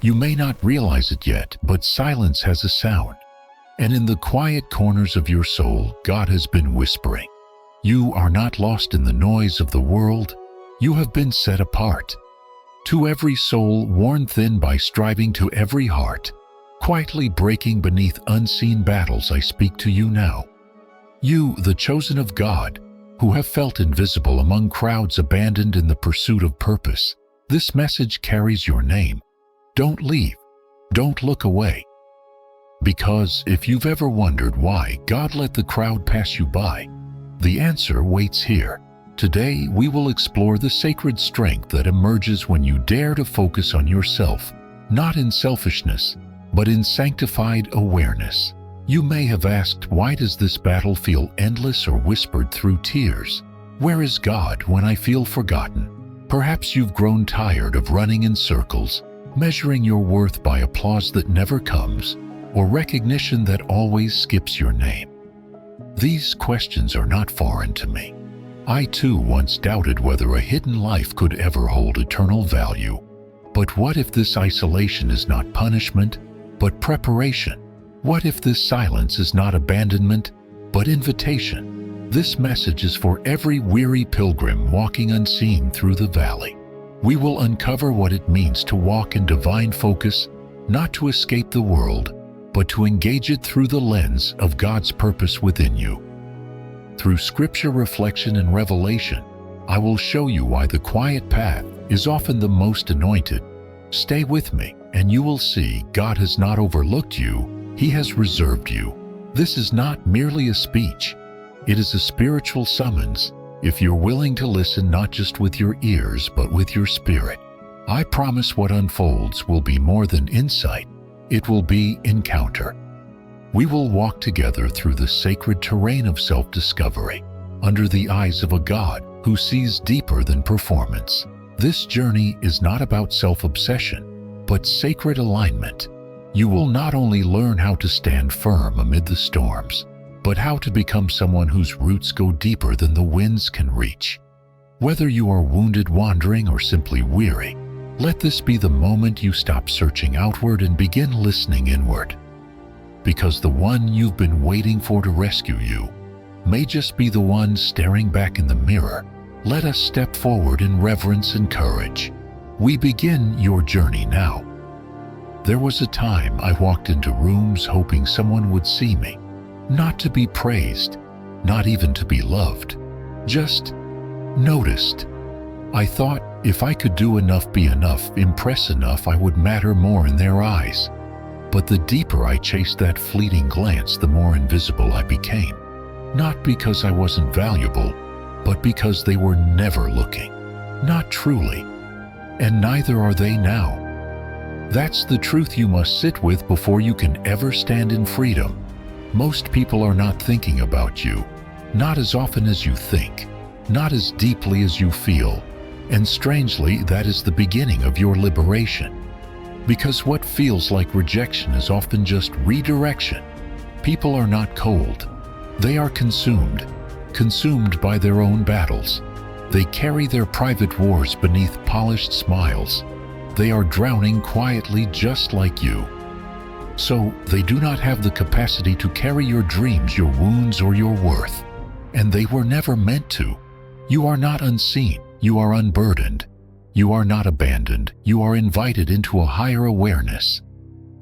You may not realize it yet, but silence has a sound. And in the quiet corners of your soul, God has been whispering. You are not lost in the noise of the world. You have been set apart. To every soul worn thin by striving, to every heart quietly breaking beneath unseen battles, I speak to you now. You, the chosen of God, who have felt invisible among crowds abandoned in the pursuit of purpose. This message carries your name. Don't leave. Don't look away. Because if you've ever wondered why God let the crowd pass you by, the answer waits here. Today, we will explore the sacred strength that emerges when you dare to focus on yourself, not in selfishness, but in sanctified awareness. You may have asked, why does this battle feel endless or whispered through tears? Where is God when I feel forgotten? Perhaps you've grown tired of running in circles, measuring your worth by applause that never comes, or recognition that always skips your name. These questions are not foreign to me. I too once doubted whether a hidden life could ever hold eternal value. But what if this isolation is not punishment, but preparation? What if this silence is not abandonment, but invitation? This message is for every weary pilgrim walking unseen through the valley. We will uncover what it means to walk in divine focus, not to escape the world, but to engage it through the lens of God's purpose within you. Through scripture reflection and revelation, I will show you why the quiet path is often the most anointed. Stay with me, and you will see God has not overlooked you, He has reserved you. This is not merely a speech. It is a spiritual summons, if you're willing to listen not just with your ears but with your spirit. I promise what unfolds will be more than insight. It will be encounter. We will walk together through the sacred terrain of self-discovery, under the eyes of a God who sees deeper than performance. This journey is not about self-obsession, but sacred alignment. You will not only learn how to stand firm amid the storms, but how to become someone whose roots go deeper than the winds can reach. Whether you are wounded, wandering, or simply weary, let this be the moment you stop searching outward and begin listening inward. Because the one you've been waiting for to rescue you may just be the one staring back in the mirror. Let us step forward in reverence and courage. We begin your journey now. There was a time I walked into rooms hoping someone would see me, not to be praised, not even to be loved, just noticed. I thought if I could do enough, be enough, impress enough, I would matter more in their eyes. But the deeper I chased that fleeting glance, the more invisible I became. Not because I wasn't valuable, but because they were never looking. Not truly. And neither are they now. That's the truth you must sit with before you can ever stand in freedom. Most people are not thinking about you, not as often as you think, not as deeply as you feel. And strangely, that is the beginning of your liberation. Because what feels like rejection is often just redirection. People are not cold. They are consumed by their own battles. They carry their private wars beneath polished smiles. They are drowning quietly just like you. So they do not have the capacity to carry your dreams, your wounds, or your worth. And they were never meant to. You are not unseen. You are unburdened. You are not abandoned. You are invited into a higher awareness.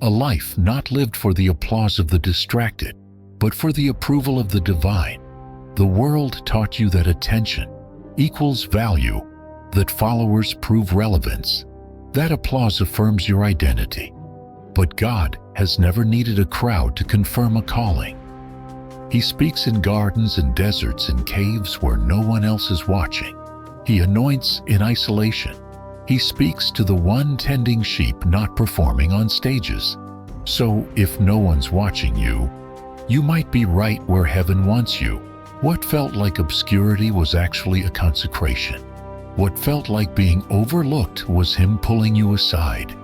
A life not lived for the applause of the distracted, but for the approval of the divine. The world taught you that attention equals value, that followers prove relevance, that applause affirms your identity. But God has never needed a crowd to confirm a calling. He speaks in gardens and deserts and caves where no one else is watching. He anoints in isolation. He speaks to the one tending sheep, not performing on stages. So, if no one's watching you, you might be right where heaven wants you. What felt like obscurity was actually a consecration. What felt like being overlooked was Him pulling you aside.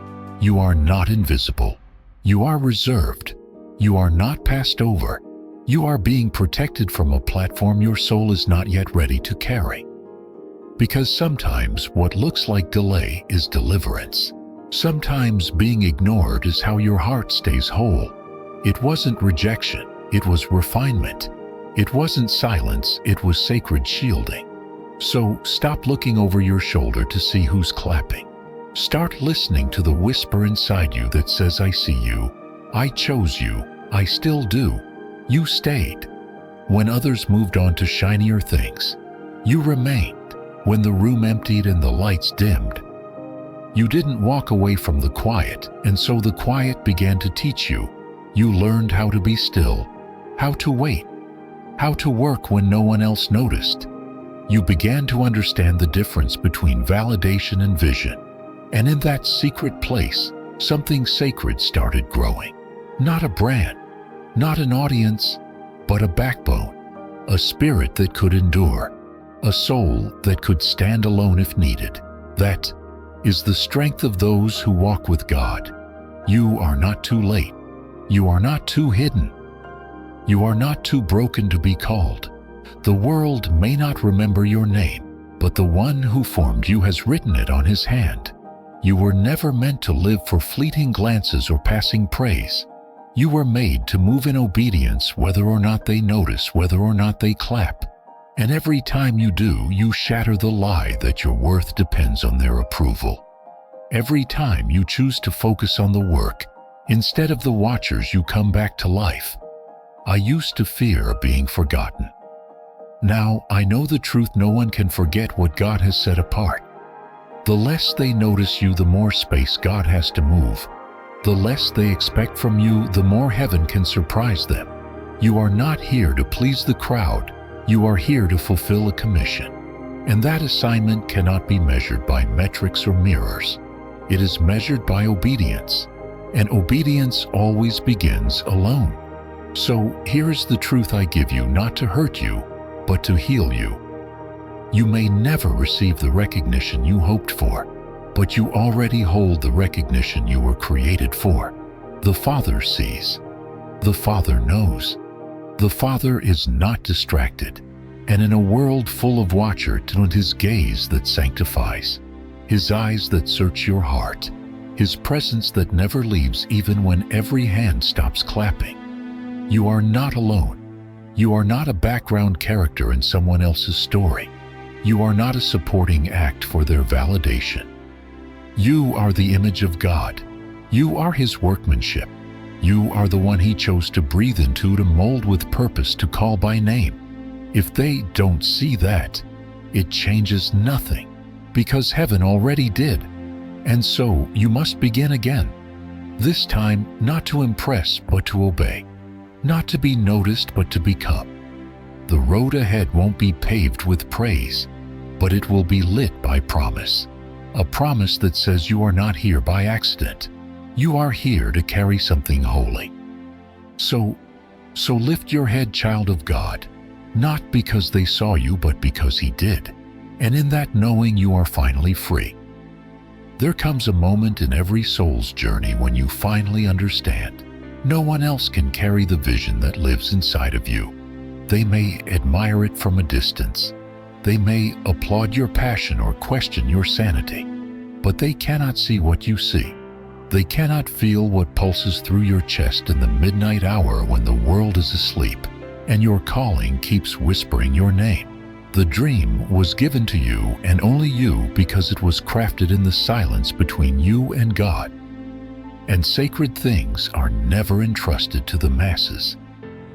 You are not invisible. You are reserved. You are not passed over. You are being protected from a platform your soul is not yet ready to carry. Because sometimes what looks like delay is deliverance. Sometimes being ignored is how your heart stays whole. It wasn't rejection, it was refinement. It wasn't silence, it was sacred shielding. So stop looking over your shoulder to see who's clapping. Start listening to the whisper inside you that says, I see you, I chose you, I still do. You stayed. When others moved on to shinier things, you remained. When the room emptied and the lights dimmed, you didn't walk away from the quiet, and so the quiet began to teach you. You learned how to be still, how to wait, how to work when no one else noticed. You began to understand the difference between validation and vision. And in that secret place, something sacred started growing. Not a brand, not an audience, but a backbone, a spirit that could endure, a soul that could stand alone if needed. That is the strength of those who walk with God. You are not too late. You are not too hidden. You are not too broken to be called. The world may not remember your name, but the one who formed you has written it on his hand. You were never meant to live for fleeting glances or passing praise. You were made to move in obedience whether or not they notice, whether or not they clap. And every time you do, you shatter the lie that your worth depends on their approval. Every time you choose to focus on the work, instead of the watchers, you come back to life. I used to fear being forgotten. Now I know the truth. No one can forget what God has set apart. The less they notice you, the more space God has to move. The less they expect from you, the more heaven can surprise them. You are not here to please the crowd. You are here to fulfill a commission. And that assignment cannot be measured by metrics or mirrors. It is measured by obedience. And obedience always begins alone. So here is the truth I give you, not to hurt you, but to heal you. You may never receive the recognition you hoped for, but you already hold the recognition you were created for. The Father sees. The Father knows. The Father is not distracted, and in a world full of watchers, his gaze that sanctifies, his eyes that search your heart, his presence that never leaves even when every hand stops clapping. You are not alone. You are not a background character in someone else's story. You are not a supporting act for their validation. You are the image of God. You are His workmanship. You are the one He chose to breathe into, to mold with purpose, to call by name. If they don't see that, it changes nothing, because heaven already did. And so you must begin again. This time, not to impress, but to obey. Not to be noticed, but to become. The road ahead won't be paved with praise, but it will be lit by promise. A promise that says you are not here by accident. You are here to carry something holy. So lift your head, child of God, not because they saw you, but because He did. And in that knowing, you are finally free. There comes a moment in every soul's journey when you finally understand. No one else can carry the vision that lives inside of you. They may admire it from a distance. They may applaud your passion or question your sanity, but they cannot see what you see. They cannot feel what pulses through your chest in the midnight hour when the world is asleep and your calling keeps whispering your name. The dream was given to you and only you, because it was crafted in the silence between you and God. And sacred things are never entrusted to the masses.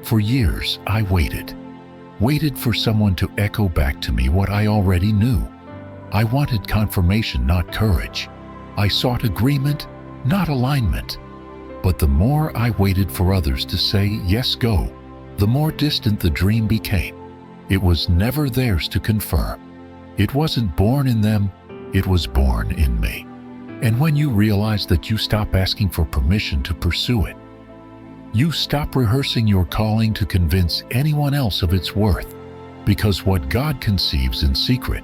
For years I waited for someone to echo back to me what I already knew. I wanted confirmation, not courage. I sought agreement, not alignment. But the more I waited for others to say, yes, go, the more distant the dream became. It was never theirs to confirm. It wasn't born in them, it was born in me. And when you realize that, you stop asking for permission to pursue it. You stop rehearsing your calling to convince anyone else of its worth, because what God conceives in secret,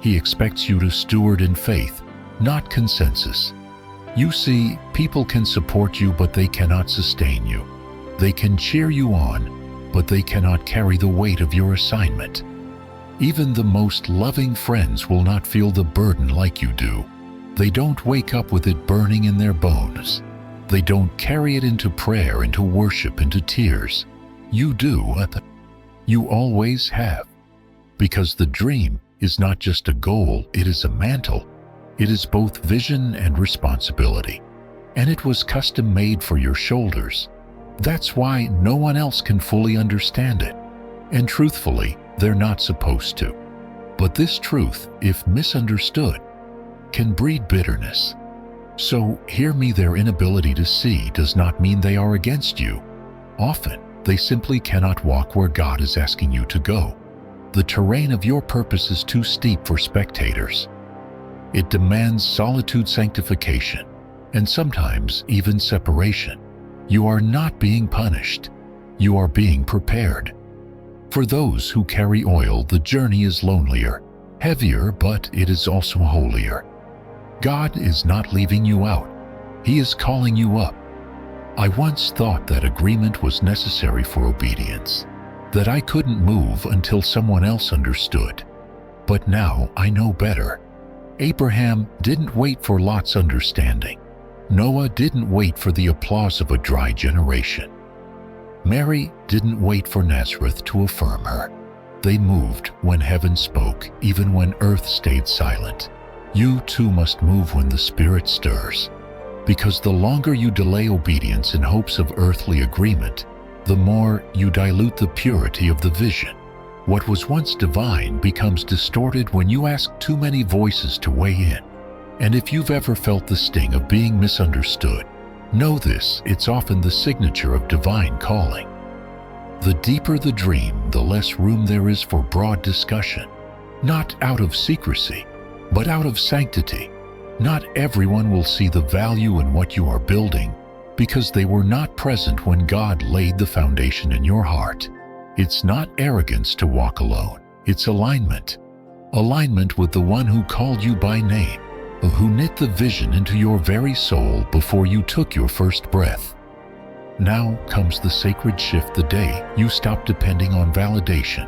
He expects you to steward in faith, not consensus. You see, people can support you, but they cannot sustain you. They can cheer you on, but they cannot carry the weight of your assignment. Even the most loving friends will not feel the burden like you do. They don't wake up with it burning in their bones. They don't carry it into prayer, into worship, into tears. You do. You always have. Because the dream is not just a goal, it is a mantle. It is both vision and responsibility. And it was custom made for your shoulders. That's why no one else can fully understand it. And truthfully, they're not supposed to. But this truth, if misunderstood, can breed bitterness. So hear me, their inability to see does not mean they are against you. Often, they simply cannot walk where God is asking you to go. The terrain of your purpose is too steep for spectators. It demands solitude, sanctification, and sometimes even separation. You are not being punished. You are being prepared. For those who carry oil, the journey is lonelier, heavier, but it is also holier. God is not leaving you out. He is calling you up. I once thought that agreement was necessary for obedience, that I couldn't move until someone else understood. But now I know better. Abraham didn't wait for Lot's understanding. Noah didn't wait for the applause of a dry generation. Mary didn't wait for Nazareth to affirm her. They moved when heaven spoke, even when earth stayed silent. You too must move when the Spirit stirs. Because the longer you delay obedience in hopes of earthly agreement, the more you dilute the purity of the vision. What was once divine becomes distorted when you ask too many voices to weigh in. And if you've ever felt the sting of being misunderstood, know this: it's often the signature of divine calling. The deeper the dream, the less room there is for broad discussion. Not out of secrecy, but out of sanctity. Not everyone will see the value in what you are building because they were not present when God laid the foundation in your heart. It's not arrogance to walk alone. It's alignment. Alignment with the one who called you by name, who knit the vision into your very soul before you took your first breath. Now comes the sacred shift, the day you stop depending on validation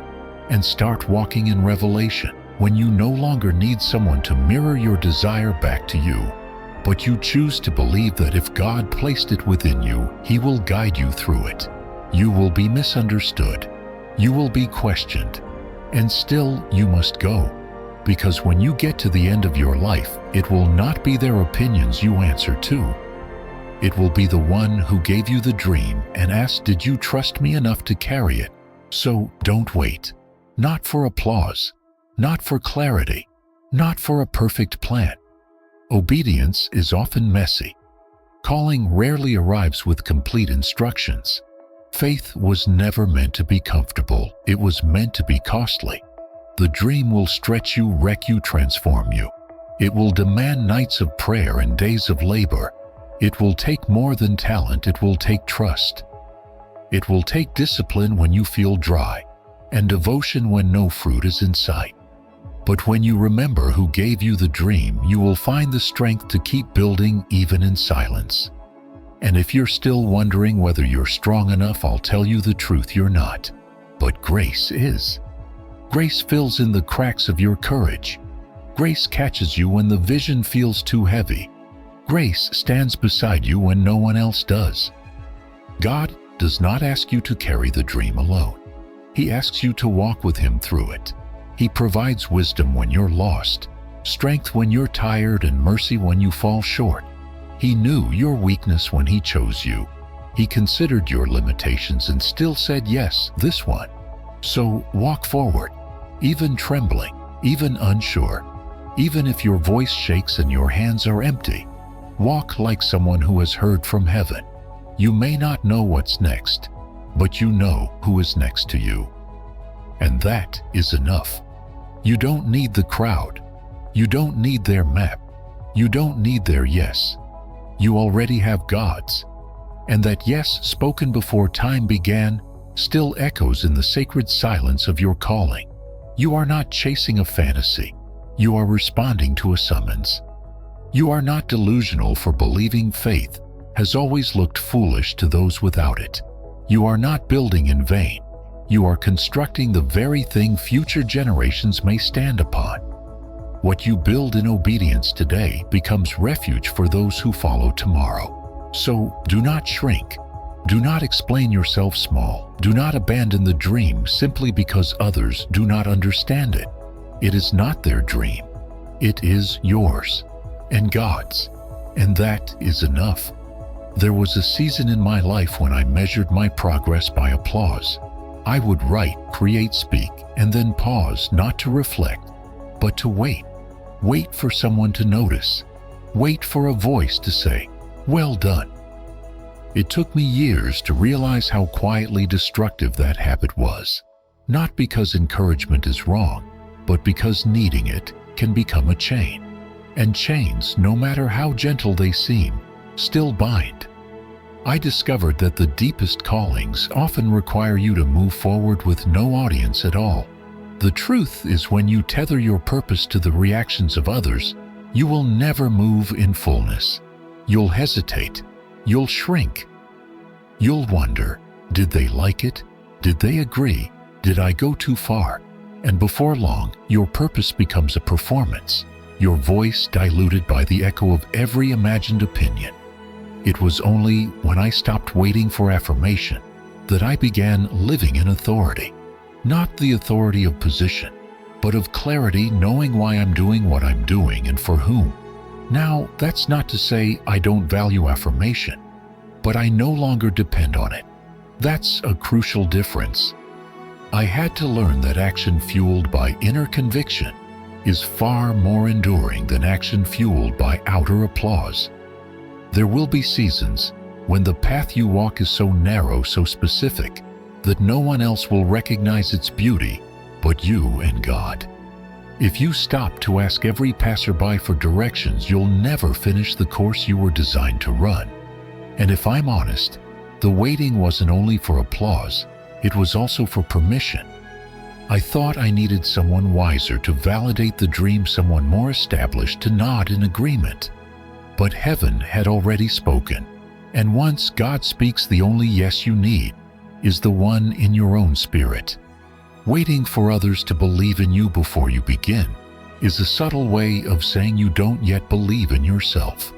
and start walking in revelation, when you no longer need someone to mirror your desire back to you, but you choose to believe that if God placed it within you, He will guide you through it. You will be misunderstood. You will be questioned. And still you must go. Because when you get to the end of your life, it will not be their opinions you answer to. It will be the one who gave you the dream and asked, "Did you trust me enough to carry it?" So don't wait. Not for applause. Not for clarity. Not for a perfect plan. Obedience is often messy. Calling rarely arrives with complete instructions. Faith was never meant to be comfortable. It was meant to be costly. The dream will stretch you, wreck you, transform you. It will demand nights of prayer and days of labor. It will take more than talent. It will take trust. It will take discipline when you feel dry, and devotion when no fruit is in sight. But when you remember who gave you the dream, you will find the strength to keep building even in silence. And if you're still wondering whether you're strong enough, I'll tell you the truth: you're not. But grace is. Grace fills in the cracks of your courage. Grace catches you when the vision feels too heavy. Grace stands beside you when no one else does. God does not ask you to carry the dream alone. He asks you to walk with Him through it. He provides wisdom when you're lost, strength when you're tired, and mercy when you fall short. He knew your weakness when He chose you. He considered your limitations and still said, "Yes, this one." So walk forward, even trembling, even unsure, even if your voice shakes and your hands are empty. Walk like someone who has heard from heaven. You may not know what's next, but you know who is next to you. And that is enough. You don't need the crowd. You don't need their map. You don't need their yes. You already have God's. And that yes, spoken before time began, still echoes in the sacred silence of your calling. You are not chasing a fantasy. You are responding to a summons. You are not delusional for believing faith has always looked foolish to those without it. You are not building in vain. You are constructing the very thing future generations may stand upon. What you build in obedience today becomes refuge for those who follow tomorrow. So do not shrink. Do not explain yourself small. Do not abandon the dream simply because others do not understand it. It is not their dream. It is yours and God's, and that is enough. There was a season in my life when I measured my progress by applause. I would write, create, speak, and then pause, not to reflect, but to wait. Wait for someone to notice. Wait for a voice to say, "Well done." It took me years to realize how quietly destructive that habit was. Not because encouragement is wrong, but because needing it can become a chain. And chains, no matter how gentle they seem, still bind. I discovered that the deepest callings often require you to move forward with no audience at all. The truth is, when you tether your purpose to the reactions of others, you will never move in fullness. You'll hesitate. You'll shrink. You'll wonder, did they like it? Did they agree? Did I go too far? And before long, your purpose becomes a performance, your voice diluted by the echo of every imagined opinion. It was only when I stopped waiting for affirmation that I began living in authority. Not the authority of position, but of clarity, knowing why I'm doing what I'm doing and for whom. Now, that's not to say I don't value affirmation, but I no longer depend on it. That's a crucial difference. I had to learn that action fueled by inner conviction is far more enduring than action fueled by outer applause. There will be seasons when the path you walk is so narrow, so specific, that no one else will recognize its beauty but you and God. If you stop to ask every passerby for directions, you'll never finish the course you were designed to run. And if I'm honest, the waiting wasn't only for applause, it was also for permission. I thought I needed someone wiser to validate the dream, someone more established to nod in agreement. But heaven had already spoken, and once God speaks, the only yes you need is the one in your own spirit. Waiting for others to believe in you before you begin is a subtle way of saying you don't yet believe in yourself.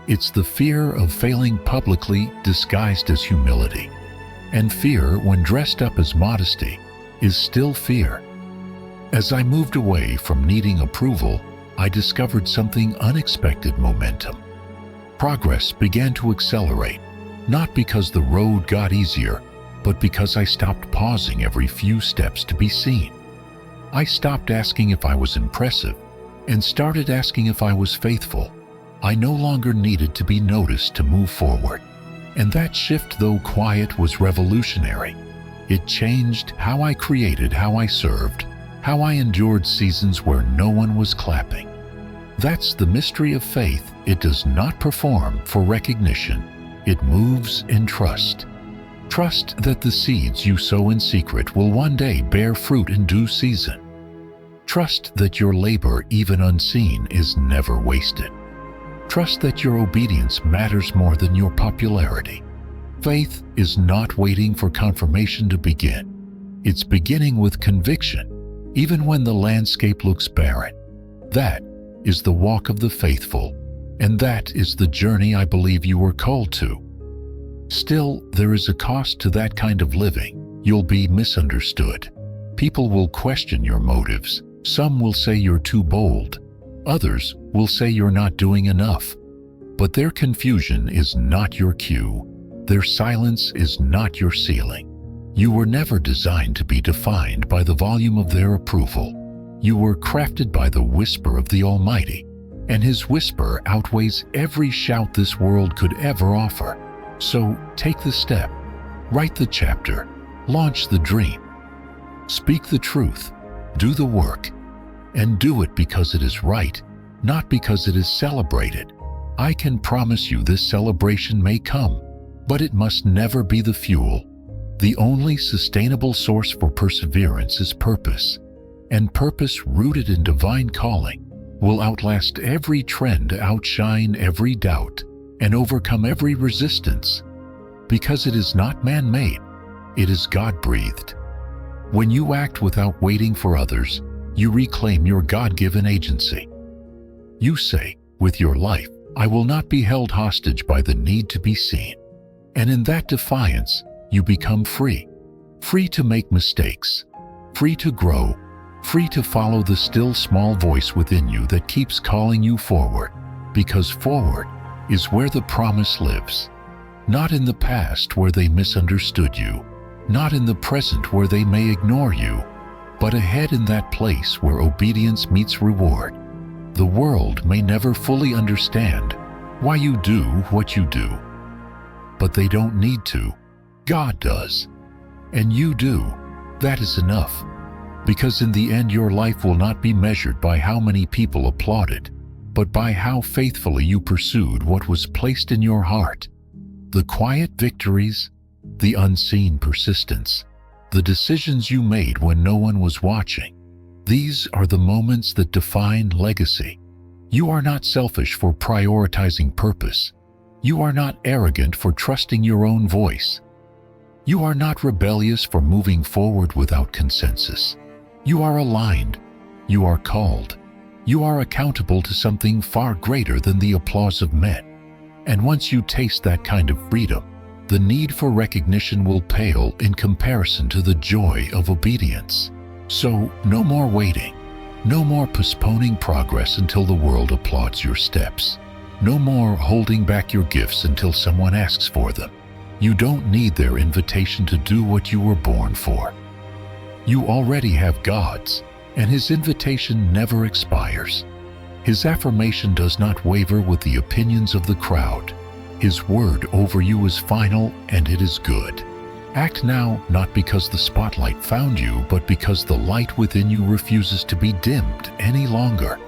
It's the fear of failing publicly disguised as humility. And fear, when dressed up as modesty, is still fear. As I moved away from needing approval, I discovered something unexpected: momentum. Progress began to accelerate, not because the road got easier, but because I stopped pausing every few steps to be seen. I stopped asking if I was impressive and started asking if I was faithful. I no longer needed to be noticed to move forward. And that shift, though quiet, was revolutionary. It changed how I created, how I served, how I endured seasons where no one was clapping. That's the mystery of faith. It does not perform for recognition. It moves in trust. Trust that the seeds you sow in secret will one day bear fruit in due season. Trust that your labor, even unseen, is never wasted. Trust that your obedience matters more than your popularity. Faith is not waiting for confirmation to begin. It's beginning with conviction, even when the landscape looks barren. That is the walk of the faithful, and that is the journey I believe you were called to. Still, there is a cost to that kind of living. You'll be misunderstood. People will question your motives. Some will say you're too bold. Others will say you're not doing enough. But their confusion is not your cue. Their silence is not your ceiling. You were never designed to be defined by the volume of their approval. You were crafted by the whisper of the Almighty, and His whisper outweighs every shout this world could ever offer. So take the step, write the chapter, launch the dream. Speak the truth, do the work, and do it because it is right, not because it is celebrated. I can promise you this celebration may come, but it must never be the fuel. The only sustainable source for perseverance is purpose, and purpose rooted in divine calling will outlast every trend, outshine every doubt, and overcome every resistance, because it is not man-made, it is God-breathed. When you act without waiting for others, you reclaim your God-given agency. You say, with your life, I will not be held hostage by the need to be seen. And in that defiance, you become free. Free to make mistakes, free to grow, free to follow the still small voice within you that keeps calling you forward, because forward is where the promise lives. Not in the past where they misunderstood you, not in the present where they may ignore you, but ahead in that place where obedience meets reward. The world may never fully understand why you do what you do, but they don't need to. God does. And you do. That is enough. Because in the end, your life will not be measured by how many people applauded, but by how faithfully you pursued what was placed in your heart. The quiet victories, the unseen persistence, the decisions you made when no one was watching. These are the moments that define legacy. You are not selfish for prioritizing purpose. You are not arrogant for trusting your own voice. You are not rebellious for moving forward without consensus. You are aligned. You are called. You are accountable to something far greater than the applause of men. And once you taste that kind of freedom, the need for recognition will pale in comparison to the joy of obedience. So, no more waiting. No more postponing progress until the world applauds your steps. No more holding back your gifts until someone asks for them. You don't need their invitation to do what you were born for. You already have God's, and His invitation never expires. His affirmation does not waver with the opinions of the crowd. His word over you is final, and it is good. Act now, not because the spotlight found you, but because the light within you refuses to be dimmed any longer.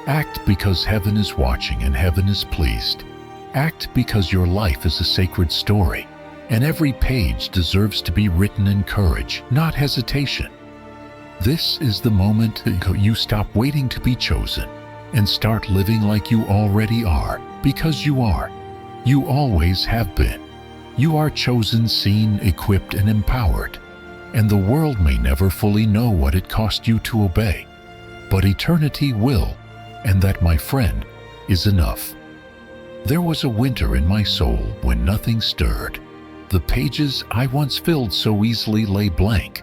Act because heaven is watching and heaven is pleased. Act because your life is a sacred story, and every page deserves to be written in courage, not hesitation. This is the moment you stop waiting to be chosen and start living like you already are, because you are. You always have been. You are chosen, seen, equipped, and empowered, and the world may never fully know what it cost you to obey, but eternity will, and that, my friend, is enough. There was a winter in my soul when nothing stirred. The pages I once filled so easily lay blank.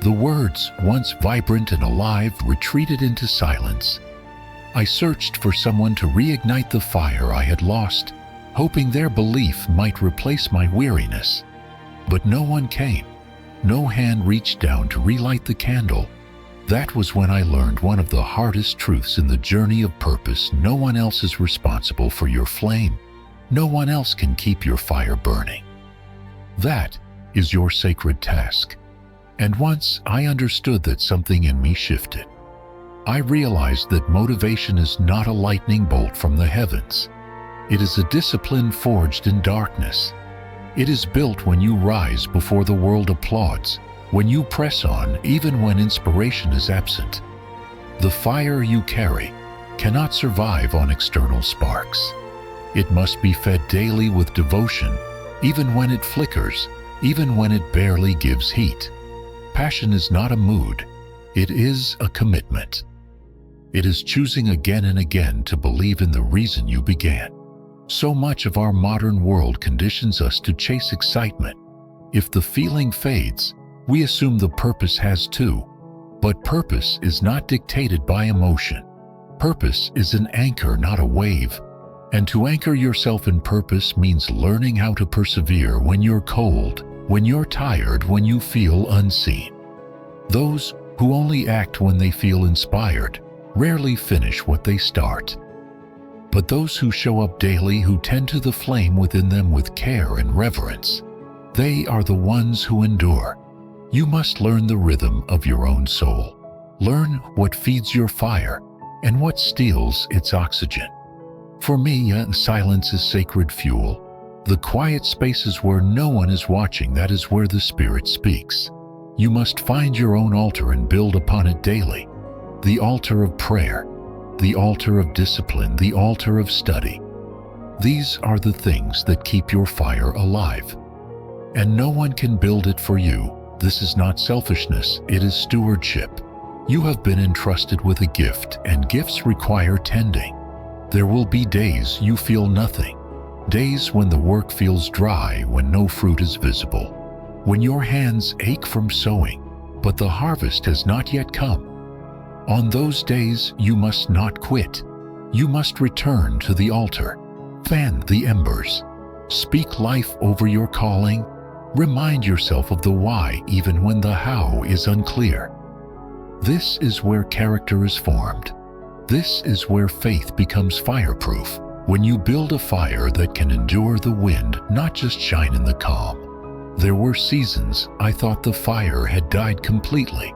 The words, once vibrant and alive, retreated into silence. I searched for someone to reignite the fire I had lost, hoping their belief might replace my weariness. But no one came. No hand reached down to relight the candle. That was when I learned one of the hardest truths in the journey of purpose. No one else is responsible for your flame. No one else can keep your fire burning. That is your sacred task. And once I understood that, something in me shifted. I realized that motivation is not a lightning bolt from the heavens. It is a discipline forged in darkness. It is built when you rise before the world applauds, when you press on even when inspiration is absent. The fire you carry cannot survive on external sparks. It must be fed daily with devotion, even when it flickers, even when it barely gives heat. Passion is not a mood, it is a commitment. It is choosing again and again to believe in the reason you began. So much of our modern world conditions us to chase excitement. If the feeling fades, we assume the purpose has too. But purpose is not dictated by emotion. Purpose is an anchor, not a wave. And to anchor yourself in purpose means learning how to persevere when you're cold, when you're tired, when you feel unseen. Those who only act when they feel inspired rarely finish what they start. But those who show up daily, who tend to the flame within them with care and reverence, they are the ones who endure. You must learn the rhythm of your own soul. Learn what feeds your fire and what steals its oxygen. For me, silence is sacred fuel. The quiet spaces where no one is watching, that is where the Spirit speaks. You must find your own altar and build upon it daily. The altar of prayer, the altar of discipline, the altar of study. These are the things that keep your fire alive. And no one can build it for you. This is not selfishness, it is stewardship. You have been entrusted with a gift, and gifts require tending. There will be days you feel nothing, days when the work feels dry, when no fruit is visible, when your hands ache from sowing, but the harvest has not yet come. On those days, you must not quit. You must return to the altar, fan the embers, speak life over your calling, remind yourself of the why even when the how is unclear. This is where character is formed. This is where faith becomes fireproof, when you build a fire that can endure the wind, not just shine in the calm. There were seasons I thought the fire had died completely,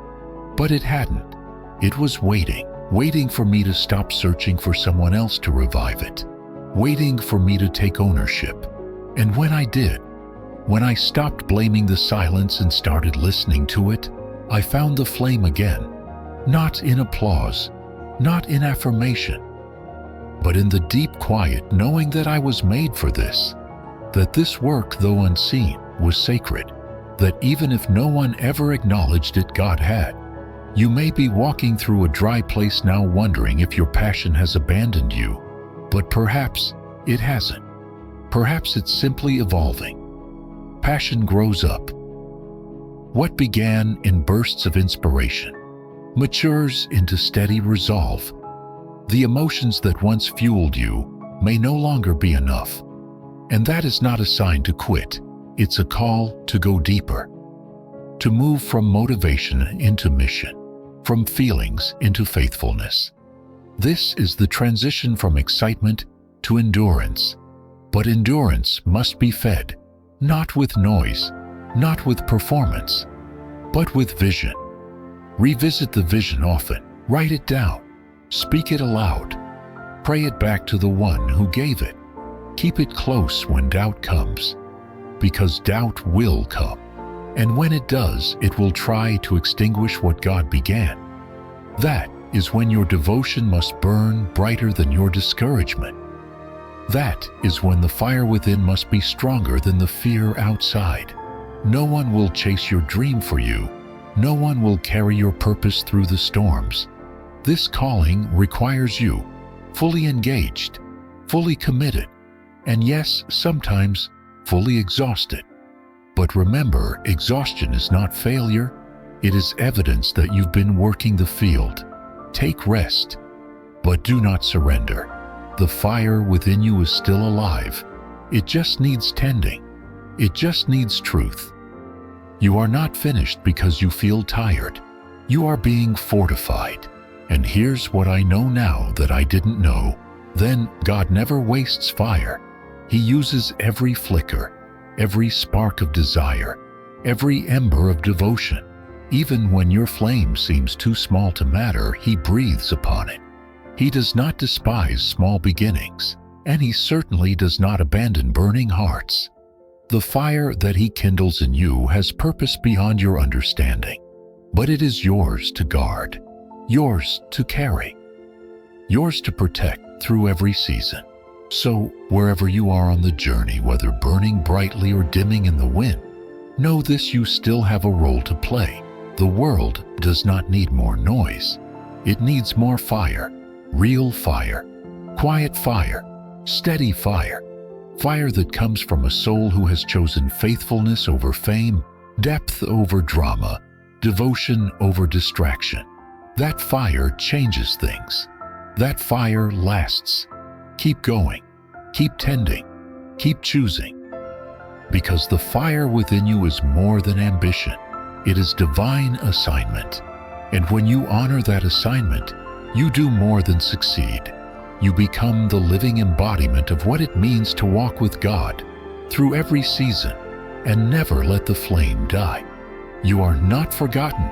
but it hadn't. It was waiting for me to stop searching for someone else to revive it, waiting for me to take ownership. And when I did, when I stopped blaming the silence and started listening to it, I found the flame again, not in applause, not in affirmation, but in the deep quiet, knowing that I was made for this, that this work, though unseen, was sacred, that even if no one ever acknowledged it, God had. You may be walking through a dry place now, wondering if your passion has abandoned you, but perhaps it hasn't. Perhaps it's simply evolving. Passion grows up. What began in bursts of inspiration matures into steady resolve. The emotions that once fueled you may no longer be enough. And that is not a sign to quit. It's a call to go deeper, to move from motivation into mission, from feelings into faithfulness. This is the transition from excitement to endurance. But endurance must be fed, not with noise, not with performance, but with vision. Revisit the vision often, write it down, speak it aloud, pray it back to the one who gave it. Keep it close when doubt comes, because doubt will come, and when it does, it will try to extinguish what God began. That is when your devotion must burn brighter than your discouragement. That is when the fire within must be stronger than the fear outside. No one will chase your dream for you. No one will carry your purpose through the storms. This calling requires you, fully engaged, fully committed, and yes, sometimes fully exhausted. But remember, exhaustion is not failure. It is evidence that you've been working the field. Take rest, but do not surrender. The fire within you is still alive. It just needs tending. It just needs truth. You are not finished because you feel tired. You are being fortified. And here's what I know now that I didn't know then: God never wastes fire. He uses every flicker, every spark of desire, every ember of devotion. Even when your flame seems too small to matter, He breathes upon it. He does not despise small beginnings, and He certainly does not abandon burning hearts. The fire that He kindles in you has purpose beyond your understanding, but it is yours to guard, yours to carry, yours to protect through every season. So, wherever you are on the journey, whether burning brightly or dimming in the wind, know this: you still have a role to play. The world does not need more noise. It needs more fire. Real fire, quiet fire, steady fire, fire that comes from a soul who has chosen faithfulness over fame, depth over drama, devotion over distraction. That fire changes things. That fire lasts. Keep going, keep tending, keep choosing. Because the fire within you is more than ambition. It is divine assignment. And when you honor that assignment, you do more than succeed. You become the living embodiment of what it means to walk with God through every season and never let the flame die. You are not forgotten.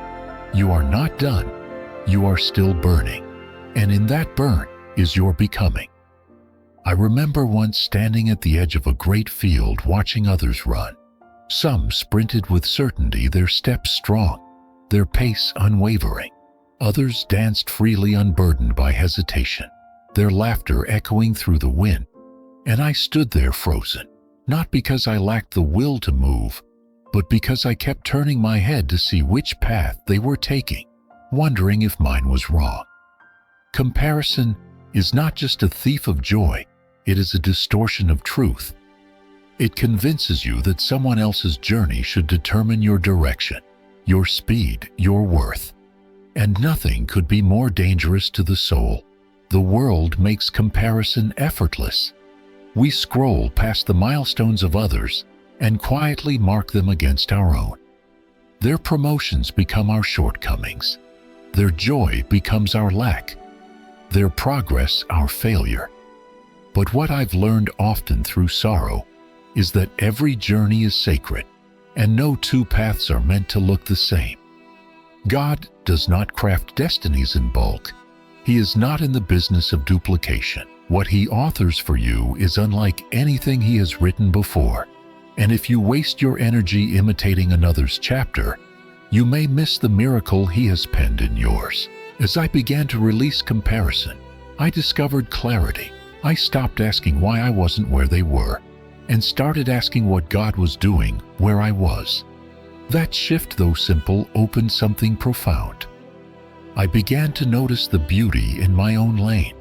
You are not done. You are still burning. And in that burn is your becoming. I remember once standing at the edge of a great field watching others run. Some sprinted with certainty, their steps strong, their pace unwavering. Others danced freely, unburdened by hesitation, their laughter echoing through the wind. And I stood there frozen, not because I lacked the will to move, but because I kept turning my head to see which path they were taking. wondering if mine was wrong. Comparison is not just a thief of joy, it is a distortion of truth. It convinces you that someone else's journey should determine your direction, your speed, your worth. And nothing could be more dangerous to the soul. The world makes comparison effortless. We scroll past the milestones of others and quietly mark them against our own. Their promotions become our shortcomings. Their joy becomes our lack. Their progress our failure. But what I've learned often through sorrow is that every journey is sacred, and no two paths are meant to look the same. God does not craft destinies in bulk. He is not in the business of duplication. What He authors for you is unlike anything He has written before. And if you waste your energy imitating another's chapter, you may miss the miracle He has penned in yours. As I began to release comparison, I discovered clarity. I stopped asking why I wasn't where they were, and started asking what God was doing where I was. That shift, though simple, opened something profound. I began to notice the beauty in my own lane.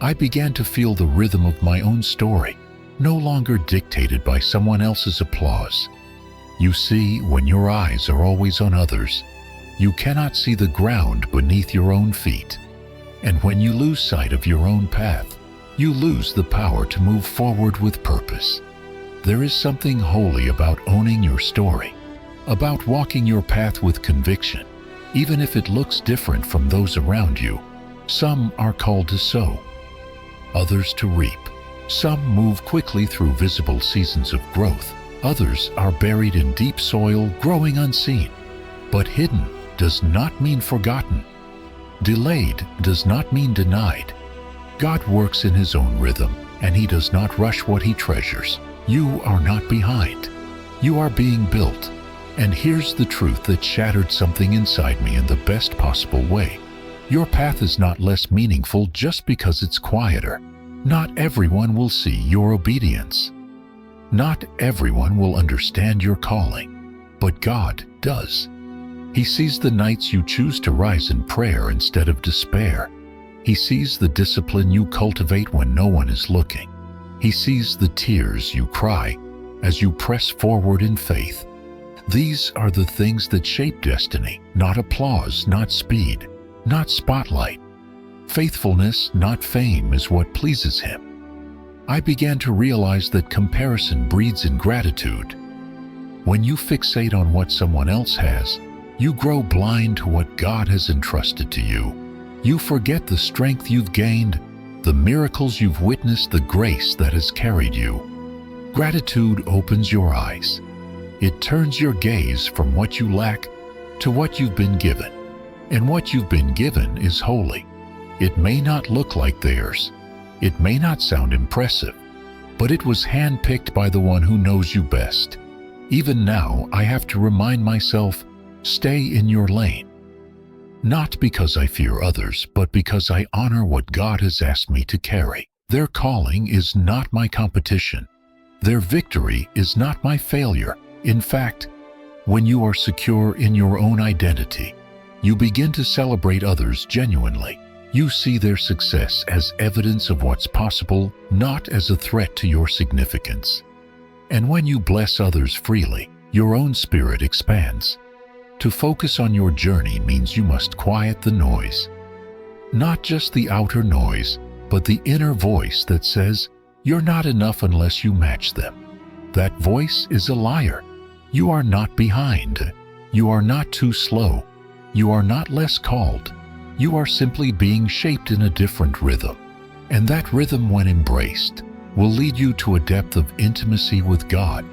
I began to feel the rhythm of my own story, no longer dictated by someone else's applause. You see, when your eyes are always on others, you cannot see the ground beneath your own feet. And when you lose sight of your own path, you lose the power to move forward with purpose. There is something holy about owning your story, about walking your path with conviction, even if it looks different from those around you. Some are called to sow, others to reap. Some move quickly through visible seasons of growth. Others are buried in deep soil, growing unseen. But hidden does not mean forgotten. Delayed does not mean denied. God works in His own rhythm, and He does not rush what He treasures. You are not behind. You are being built. And here's the truth that shattered something inside me in the best possible way. Your path is not less meaningful just because it's quieter. Not everyone will see your obedience. Not everyone will understand your calling, but God does. He sees the nights you choose to rise in prayer instead of despair. He sees the discipline you cultivate when no one is looking. He sees the tears you cry as you press forward in faith. These are the things that shape destiny, not applause, not speed, not spotlight. Faithfulness, not fame, is what pleases Him. I began to realize that comparison breeds ingratitude. When you fixate on what someone else has, you grow blind to what God has entrusted to you. You forget the strength you've gained, the miracles you've witnessed, the grace that has carried you. Gratitude opens your eyes. It turns your gaze from what you lack to what you've been given. And what you've been given is holy. It may not look like theirs. It may not sound impressive, but it was handpicked by the one who knows you best. Even now, I have to remind myself, stay in your lane. Not because I fear others, but because I honor what God has asked me to carry. Their calling is not my competition. Their victory is not my failure. In fact, when you are secure in your own identity, you begin to celebrate others genuinely. You see their success as evidence of what's possible, not as a threat to your significance. And when you bless others freely, your own spirit expands. To focus on your journey means you must quiet the noise. Not just the outer noise, but the inner voice that says, you're not enough unless you match them. That voice is a liar. You are not behind. You are not too slow. You are not less called. You are simply being shaped in a different rhythm. And that rhythm, when embraced, will lead you to a depth of intimacy with God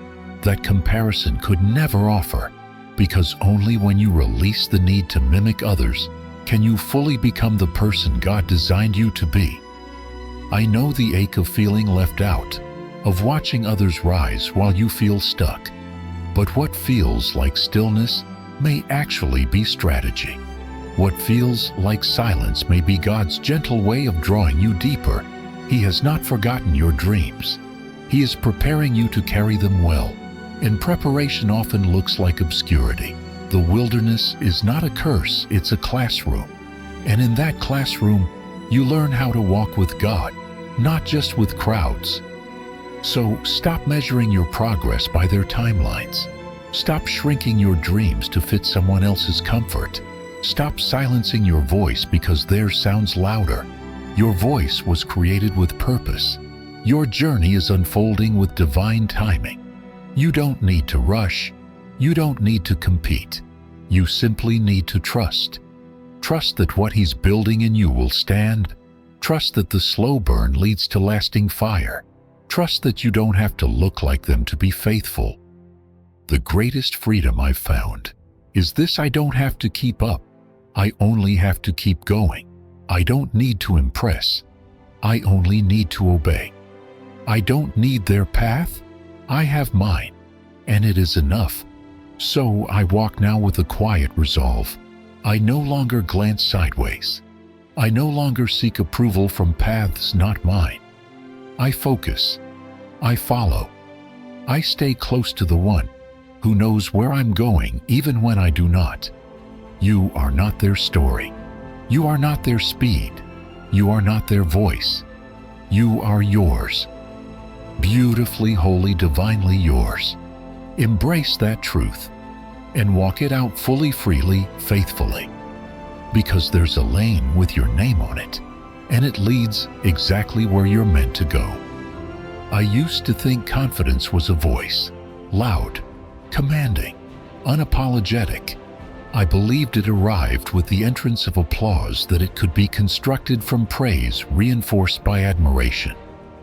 that comparison could never offer. Because only when you release the need to mimic others can you fully become the person God designed you to be. I know the ache of feeling left out, of watching others rise while you feel stuck. But what feels like stillness may actually be strategy. What feels like silence may be God's gentle way of drawing you deeper. He has not forgotten your dreams. He is preparing you to carry them well. And preparation often looks like obscurity. The wilderness is not a curse, it's a classroom. And in that classroom, you learn how to walk with God, not just with crowds. So stop measuring your progress by their timelines. Stop shrinking your dreams to fit someone else's comfort. Stop silencing your voice because theirs sounds louder. Your voice was created with purpose. Your journey is unfolding with divine timing. You don't need to rush. You don't need to compete. You simply need to trust. Trust that what He's building in you will stand. Trust that the slow burn leads to lasting fire. Trust that you don't have to look like them to be faithful. The greatest freedom I've found is this: I don't have to keep up. I only have to keep going. I don't need to impress. I only need to obey. I don't need their path. I have mine, and it is enough. So I walk now with a quiet resolve. I no longer glance sideways. I no longer seek approval from paths not mine. I focus. I follow. I stay close to the one who knows where I'm going even when I do not. You are not their story. You are not their speed. You are not their voice. You are yours. Beautifully, wholly, divinely yours. Embrace that truth and walk it out fully, freely, faithfully. Because there's a lane with your name on it, and it leads exactly where you're meant to go. I used to think confidence was a voice, loud, commanding, unapologetic. I believed it arrived with the entrance of applause, that it could be constructed from praise, reinforced by admiration,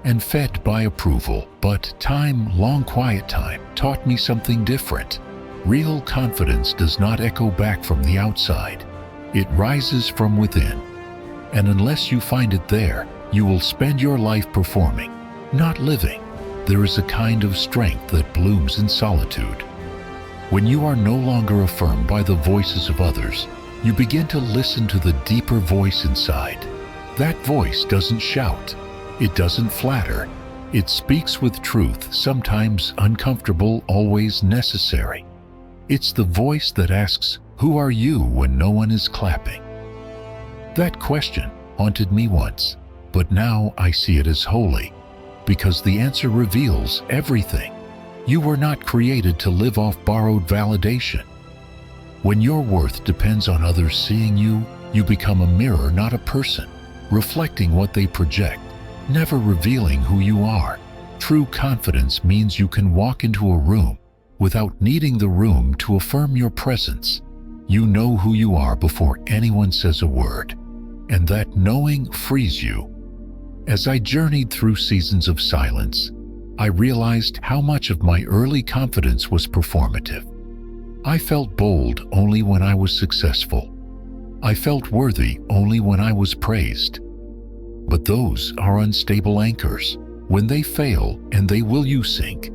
and fed by approval. But time, long quiet time, taught me something different. Real confidence does not echo back from the outside. It rises from within. And unless you find it there, you will spend your life performing, not living. There is a kind of strength that blooms in solitude. When you are no longer affirmed by the voices of others, you begin to listen to the deeper voice inside. That voice doesn't shout. It doesn't flatter. It speaks with truth, sometimes uncomfortable, always necessary. It's the voice that asks, "Who are you?" when no one is clapping. That question haunted me once, but now I see it as holy, because the answer reveals everything. You were not created to live off borrowed validation. When your worth depends on others seeing you, you become a mirror, not a person, reflecting what they project, never revealing who you are. True confidence means you can walk into a room without needing the room to affirm your presence. You know who you are before anyone says a word, and that knowing frees you. As I journeyed through seasons of silence, I realized how much of my early confidence was performative. I felt bold only when I was successful. I felt worthy only when I was praised. But those are unstable anchors. When they fail, and they will, you sink.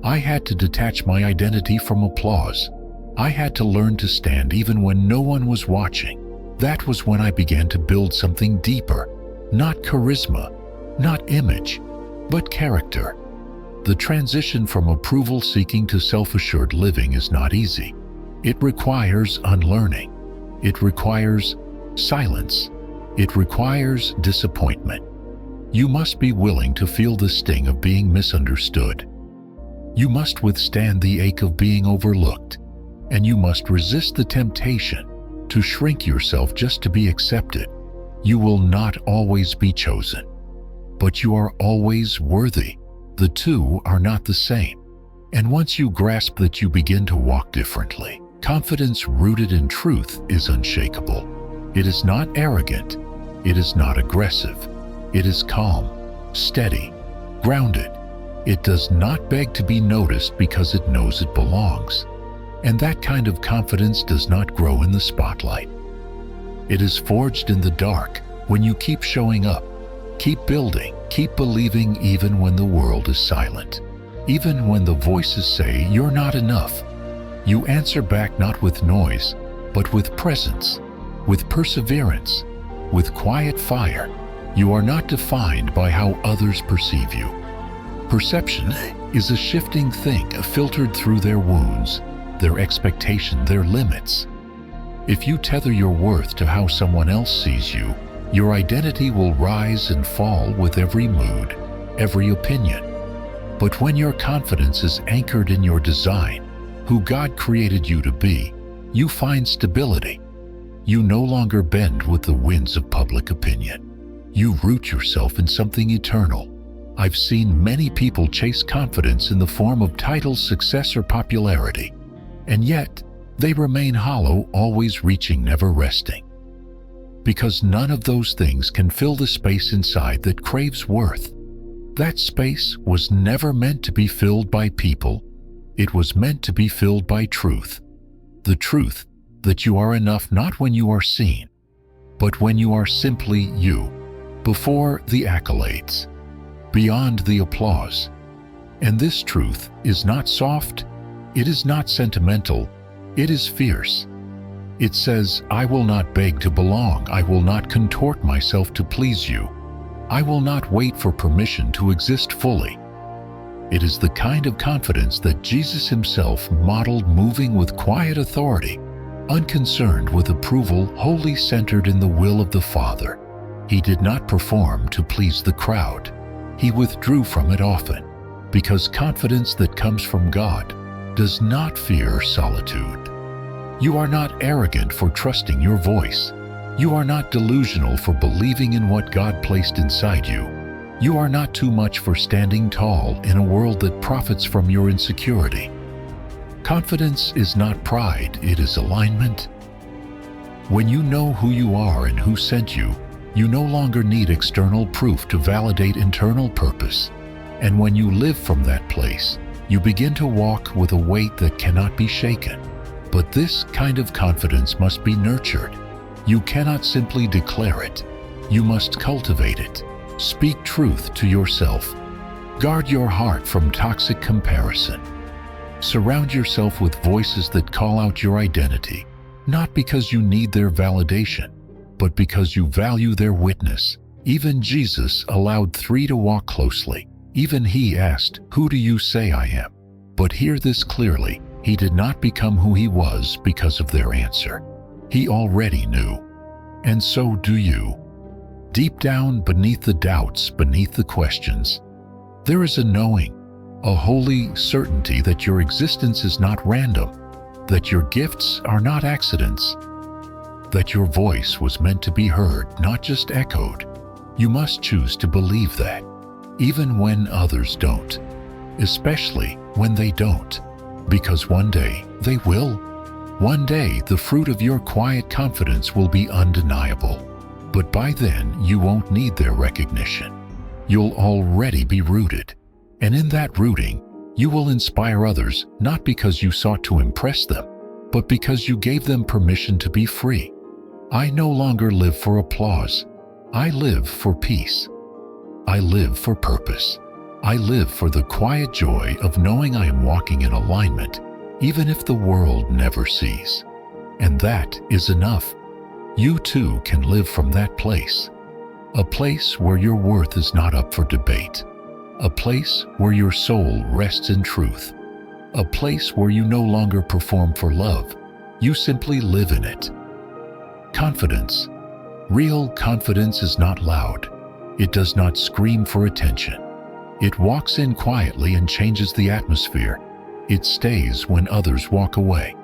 I had to detach my identity from applause. I had to learn to stand even when no one was watching. That was when I began to build something deeper. Not charisma, not image, but character. The transition from approval-seeking to self-assured living is not easy. It requires unlearning. It requires silence. It requires disappointment. You must be willing to feel the sting of being misunderstood. You must withstand the ache of being overlooked, and you must resist the temptation to shrink yourself just to be accepted. You will not always be chosen, but you are always worthy. The two are not the same. And once you grasp that, you begin to walk differently. Confidence rooted in truth is unshakable. It is not arrogant. It is not aggressive. It is calm, steady, grounded. It does not beg to be noticed because it knows it belongs. And that kind of confidence does not grow in the spotlight. It is forged in the dark when you keep showing up, keep building, keep believing even when the world is silent. Even when the voices say you're not enough, you answer back not with noise, but with presence, with perseverance, with quiet fire. You are not defined by how others perceive you. Perception is a shifting thing filtered through their wounds. their expectation, their limits. If you tether your worth to how someone else sees you, your identity will rise and fall with every mood, every opinion. But when your confidence is anchored in your design, who God created you to be, you find stability. You no longer bend with the winds of public opinion. You root yourself in something eternal. I've seen many people chase confidence in the form of titles, success, or popularity, and yet they remain hollow, always reaching, never resting. Because none of those things can fill the space inside that craves worth. That space was never meant to be filled by people. It was meant to be filled by truth. The truth that you are enough not when you are seen, but when you are simply you, before the accolades, beyond the applause. And this truth is not soft, it is not sentimental, it is fierce. It says, I will not beg to belong, I will not contort myself to please you, I will not wait for permission to exist fully. It is the kind of confidence that Jesus himself modeled, moving with quiet authority, unconcerned with approval, wholly centered in the will of the Father. He did not perform to please the crowd. He withdrew from it often, because confidence that comes from God does not fear solitude. You are not arrogant for trusting your voice. You are not delusional for believing in what God placed inside you. You are not too much for standing tall in a world that profits from your insecurity. Confidence is not pride, it is alignment. When you know who you are and who sent you, you no longer need external proof to validate internal purpose. And when you live from that place, you begin to walk with a weight that cannot be shaken. But this kind of confidence must be nurtured. You cannot simply declare it. You must cultivate it. Speak truth to yourself. Guard your heart from toxic comparison. Surround yourself with voices that call out your identity, not because you need their validation, but because you value their witness. Even Jesus allowed 3 to walk closely. Even he asked, "Who do you say I am?" But hear this clearly, he did not become who he was because of their answer. He already knew. And so do you. Deep down, beneath the doubts, beneath the questions, there is a knowing, a holy certainty that your existence is not random, that your gifts are not accidents, that your voice was meant to be heard, not just echoed. You must choose to believe that, even when others don't, especially when they don't, because one day they will. One day the fruit of your quiet confidence will be undeniable, but by then you won't need their recognition. You'll already be rooted. And in that rooting, you will inspire others not because you sought to impress them, but because you gave them permission to be free. I no longer live for applause. I live for peace. I live for purpose. I live for the quiet joy of knowing I am walking in alignment, even if the world never sees. And that is enough. You too can live from that place. A place where your worth is not up for debate. A place where your soul rests in truth. A place where you no longer perform for love. You simply live in it. Confidence. Real confidence is not loud. It does not scream for attention. It walks in quietly and changes the atmosphere. It stays when others walk away.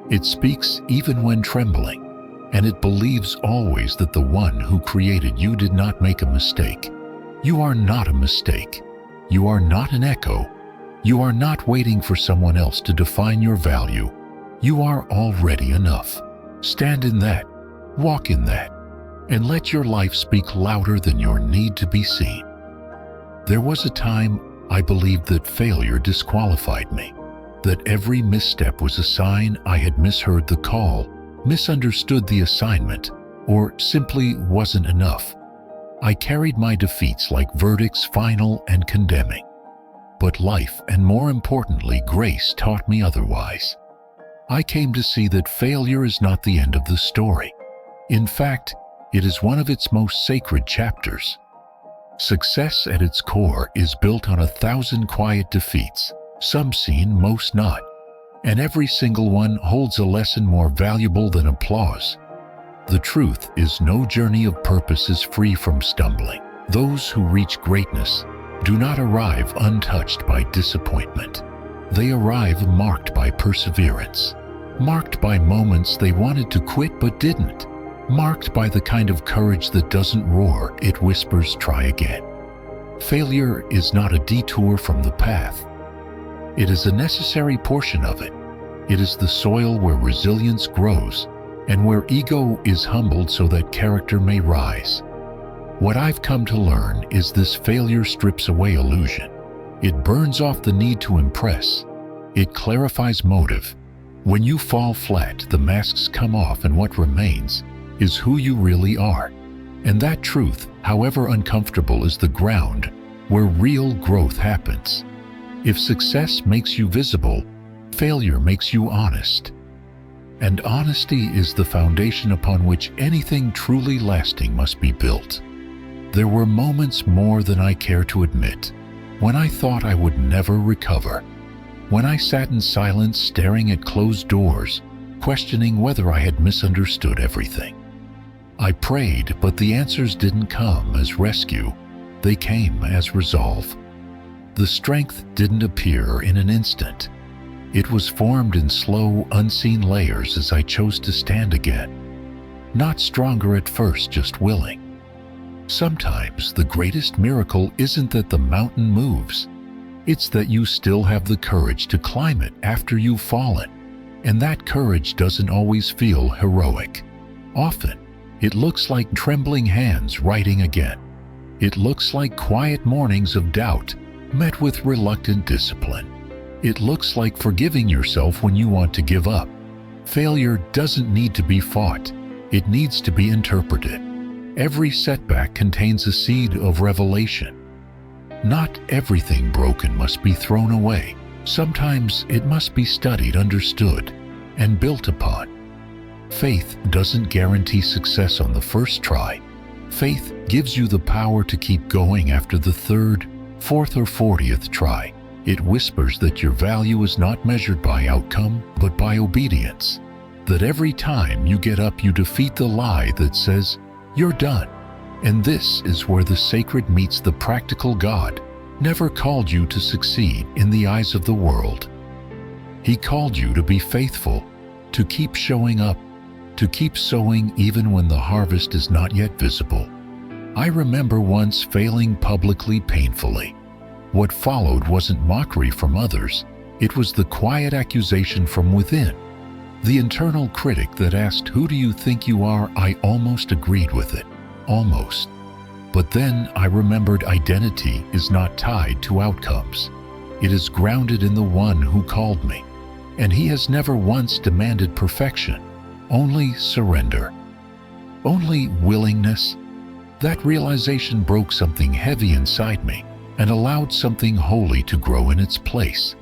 It speaks even when trembling. And it believes always that the one who created you did not make a mistake. You are not a mistake. You are not an echo. You are not waiting for someone else to define your value. You are already enough. Stand in that, walk in that, and let your life speak louder than your need to be seen. There was a time I believed that failure disqualified me, that every misstep was a sign I had misheard the call, misunderstood the assignment, or simply wasn't enough. I carried my defeats like verdicts, final and condemning. But life, and more importantly, grace, taught me otherwise. I came to see that failure is not the end of the story. In fact, it is one of its most sacred chapters. Success at its core is built on 1,000 quiet defeats, some seen, most not. and every single one holds a lesson more valuable than applause. The truth is, no journey of purpose is free from stumbling. Those who reach greatness do not arrive untouched by disappointment. They arrive marked by perseverance, marked by moments they wanted to quit but didn't, marked by the kind of courage that doesn't roar, it whispers, "Try again." Failure is not a detour from the path. It is a necessary portion of it. It is the soil where resilience grows and where ego is humbled so that character may rise. What I've come to learn is this: failure strips away illusion. It burns off the need to impress. It clarifies motive. When you fall flat, the masks come off, and what remains is who you really are. And that truth, however uncomfortable, is the ground where real growth happens. If success makes you visible, failure makes you honest. And honesty is the foundation upon which anything truly lasting must be built. There were moments, more than I care to admit, when I thought I would never recover. When I sat in silence, staring at closed doors, questioning whether I had misunderstood everything. I prayed, but the answers didn't come as rescue. They came as resolve. The strength didn't appear in an instant. It was formed in slow, unseen layers as I chose to stand again. Not stronger at first, just willing. Sometimes the greatest miracle isn't that the mountain moves. It's that you still have the courage to climb it after you've fallen. And that courage doesn't always feel heroic. Often, it looks like trembling hands writing again. It looks like quiet mornings of doubt met with reluctant discipline. It looks like forgiving yourself when you want to give up. Failure doesn't need to be fought. It needs to be interpreted. Every setback contains a seed of revelation. Not everything broken must be thrown away. Sometimes it must be studied, understood, and built upon. Faith doesn't guarantee success on the first try. Faith gives you the power to keep going after the third, fourth, or 40th try. It whispers that your value is not measured by outcome, but by obedience. That every time you get up, you defeat the lie that says, "You're done." And this is where the sacred meets the practical. God never called you to succeed in the eyes of the world. He called you to be faithful, to keep showing up, to keep sowing even when the harvest is not yet visible. I remember once failing publicly, painfully. What followed wasn't mockery from others. It was the quiet accusation from within. The internal critic that asked, "Who do you think you are?" I almost agreed with it. Almost. But then I remembered identity is not tied to outcomes. It is grounded in the one who called me. And he has never once demanded perfection, only surrender, only willingness. That realization broke something heavy inside me and allowed something holy to grow in its place.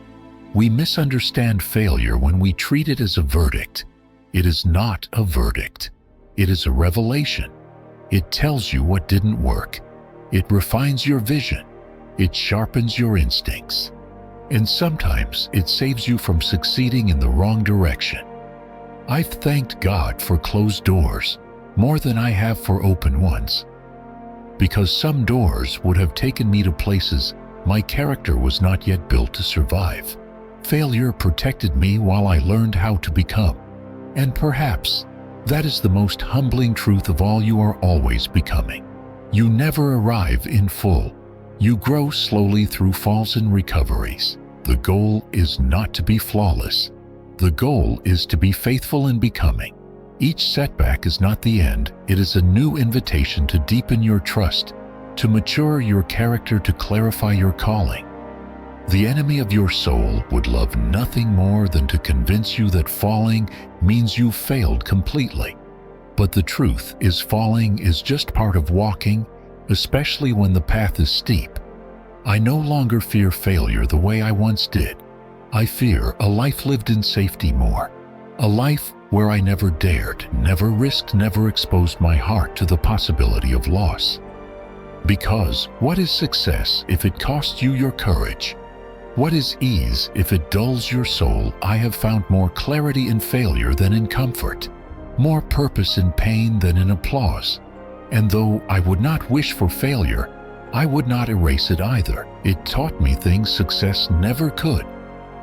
We misunderstand failure when we treat it as a verdict. It is not a verdict. It is a revelation. It tells you what didn't work. It refines your vision. It sharpens your instincts. And sometimes it saves you from succeeding in the wrong direction. I've thanked God for closed doors more than I have for open ones. Because some doors would have taken me to places my character was not yet built to survive. Failure protected me while I learned how to become. And perhaps that is the most humbling truth of all: you are always becoming. You never arrive in full. You grow slowly through falls and recoveries. The goal is not to be flawless. The goal is to be faithful in becoming. Each setback is not the end. It is a new invitation to deepen your trust, to mature your character, to clarify your calling. The enemy of your soul would love nothing more than to convince you that falling means you failed completely. But the truth is, falling is just part of walking, especially when the path is steep. I no longer fear failure the way I once did. I fear a life lived in safety more. A life where I never dared, never risked, never exposed my heart to the possibility of loss. Because what is success if it costs you your courage? What is ease if it dulls your soul? I have found more clarity in failure than in comfort, more purpose in pain than in applause. And though I would not wish for failure, I would not erase it either. It taught me things success never could.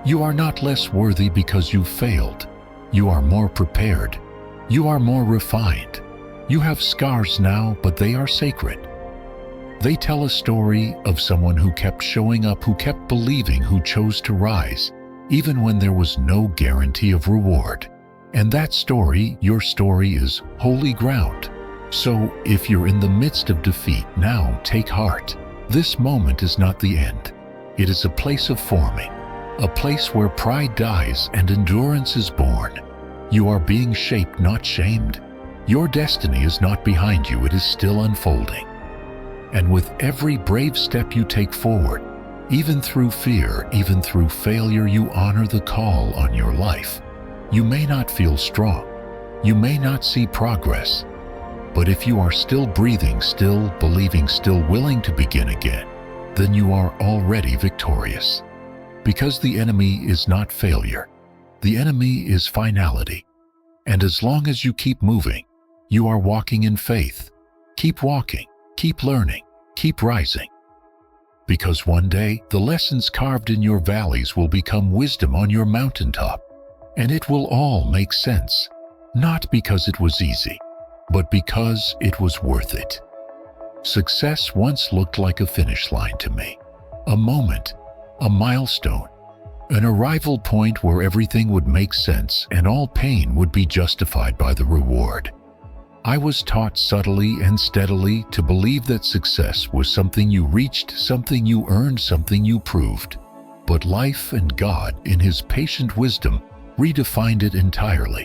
You are not less worthy because you failed. You are more prepared. You are more refined. You have scars now, but they are sacred. They tell a story of someone who kept showing up, who kept believing, who chose to rise, even when there was no guarantee of reward. And that story, your story, is holy ground. So, if you're in the midst of defeat, now take heart. This moment is not the end. It is a place of forming, a place where pride dies and endurance is born. You are being shaped, not shamed. Your destiny is not behind you, it is still unfolding. And with every brave step you take forward, even through fear, even through failure, you honor the call on your life. You may not feel strong. You may not see progress. But if you are still breathing, still believing, still willing to begin again, then you are already victorious. Because the enemy is not failure. The enemy is finality. And as long as you keep moving, you are walking in faith. Keep walking, keep learning, keep rising. Because one day, the lessons carved in your valleys will become wisdom on your mountaintop. And it will all make sense. Not because it was easy, but because it was worth it. Success once looked like a finish line to me. A moment, a milestone, an arrival point where everything would make sense and all pain would be justified by the reward. I was taught subtly and steadily to believe that success was something you reached, something you earned, something you proved. But life and God, in His patient wisdom, redefined it entirely.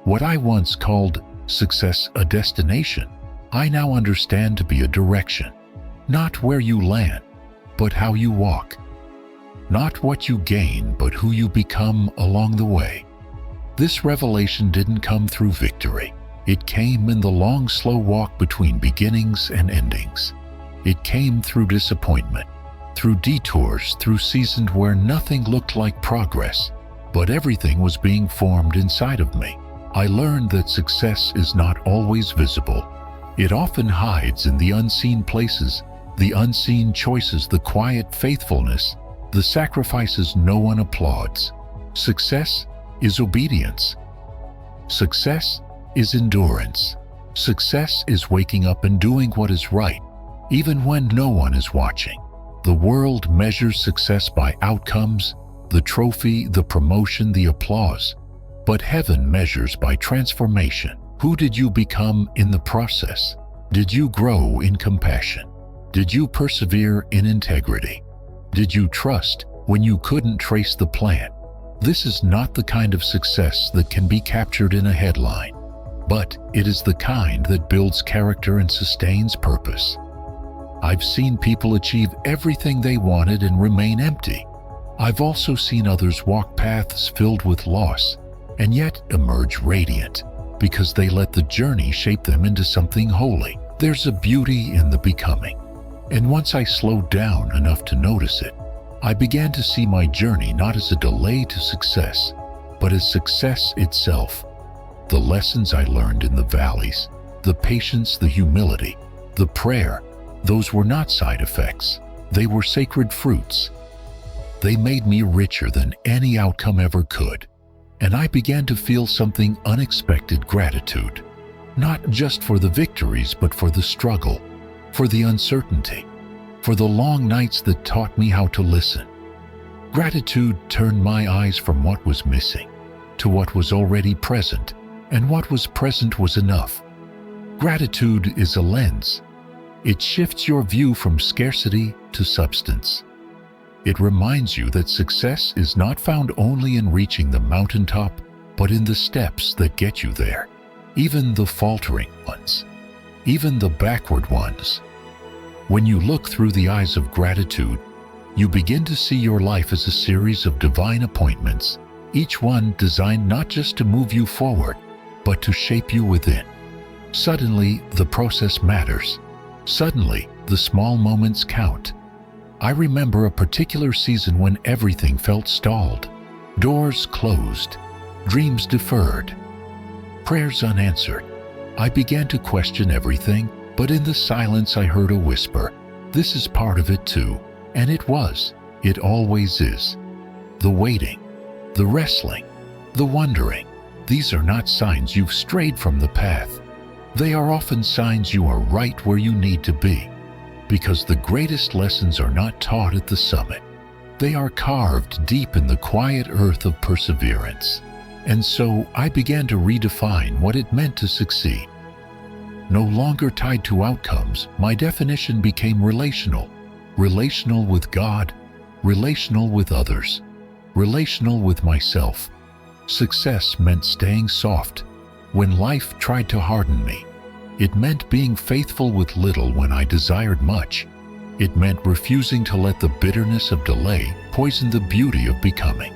What I once called success, a destination, I now understand to be a direction. Not where you land, but how you walk. Not what you gain, but who you become along the way. This revelation didn't come through victory. It came in the long, slow walk between beginnings and endings. It came through disappointment, through detours, through seasons where nothing looked like progress, but everything was being formed inside of me. I learned that success is not always visible. It often hides in the unseen places, the unseen choices, the quiet faithfulness, the sacrifices no one applauds. Success is obedience. Success is endurance. Success is waking up and doing what is right, even when no one is watching. The world measures success by outcomes, the trophy, the promotion, the applause. But heaven measures by transformation. Who did you become in the process? Did you grow in compassion? Did you persevere in integrity? Did you trust when you couldn't trace the plan? This is not the kind of success that can be captured in a headline, but it is the kind that builds character and sustains purpose. I've seen people achieve everything they wanted and remain empty. I've also seen others walk paths filled with loss and yet emerge radiant because they let the journey shape them into something holy. There's a beauty in the becoming. And once I slowed down enough to notice it, I began to see my journey not as a delay to success, but as success itself. The lessons I learned in the valleys, the patience, the humility, the prayer, those were not side effects. They were sacred fruits. They made me richer than any outcome ever could. And I began to feel something unexpected: gratitude. Not just for the victories, but for the struggle, for the uncertainty, for the long nights that taught me how to listen. Gratitude turned my eyes from what was missing to what was already present, and what was present was enough. Gratitude is a lens. It shifts your view from scarcity to substance. It reminds you that success is not found only in reaching the mountaintop, but in the steps that get you there, even the faltering ones, even the backward ones. When you look through the eyes of gratitude, you begin to see your life as a series of divine appointments, each one designed not just to move you forward, but to shape you within. Suddenly, the process matters. Suddenly, the small moments count. I remember a particular season when everything felt stalled, doors closed, dreams deferred, prayers unanswered. I began to question everything, but in the silence I heard a whisper, "This is part of it too." And it was. It always is. The waiting, the wrestling, the wondering, these are not signs you've strayed from the path. They are often signs you are right where you need to be. Because the greatest lessons are not taught at the summit. They are carved deep in the quiet earth of perseverance. And so I began to redefine what it meant to succeed. No longer tied to outcomes, my definition became relational. Relational with God, relational with others, relational with myself. Success meant staying soft when life tried to harden me. It meant being faithful with little when I desired much. It meant refusing to let the bitterness of delay poison the beauty of becoming.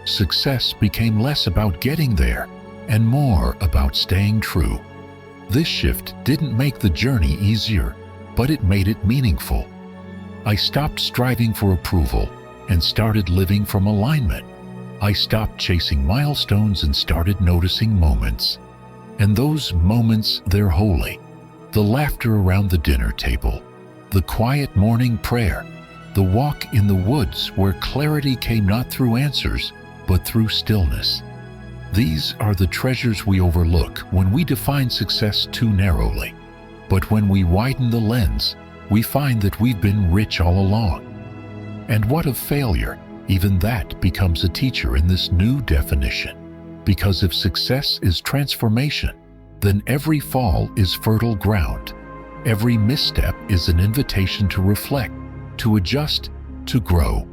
Success became less about getting there and more about staying true. This shift didn't make the journey easier, but it made it meaningful. I stopped striving for approval and started living from alignment. I stopped chasing milestones and started noticing moments. And those moments, they're holy. The laughter around the dinner table, the quiet morning prayer, the walk in the woods where clarity came not through answers, but through stillness. These are the treasures we overlook when we define success too narrowly. But when we widen the lens, we find that we've been rich all along. And what of failure? Even that becomes a teacher in this new definition. Because if success is transformation, then every fall is fertile ground. Every misstep is an invitation to reflect, to adjust, to grow.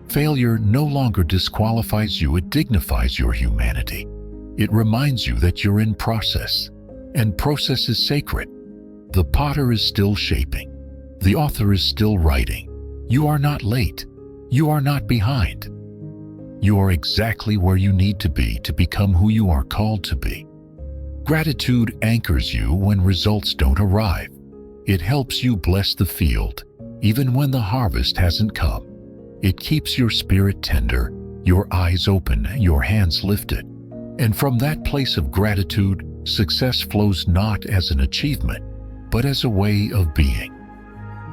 Failure no longer disqualifies you, it dignifies your humanity. It reminds you that you're in process, and process is sacred. The potter is still shaping. The author is still writing. You are not late. You are not behind. You are exactly where you need to be to become who you are called to be. Gratitude anchors you when results don't arrive. It helps you bless the field, even when the harvest hasn't come. It keeps your spirit tender, your eyes open, your hands lifted. And from that place of gratitude, success flows not as an achievement, but as a way of being.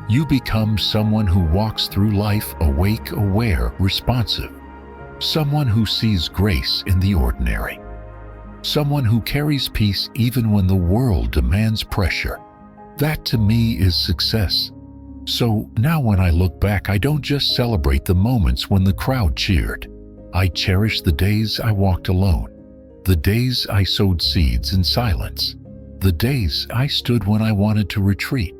You become someone who walks through life awake, aware, responsive. Someone who sees grace in the ordinary. Someone who carries peace even when the world demands pressure. That to me is success. So now when I look back, I don't just celebrate the moments when the crowd cheered. I cherish the days I walked alone. The days I sowed seeds in silence. The days I stood when I wanted to retreat.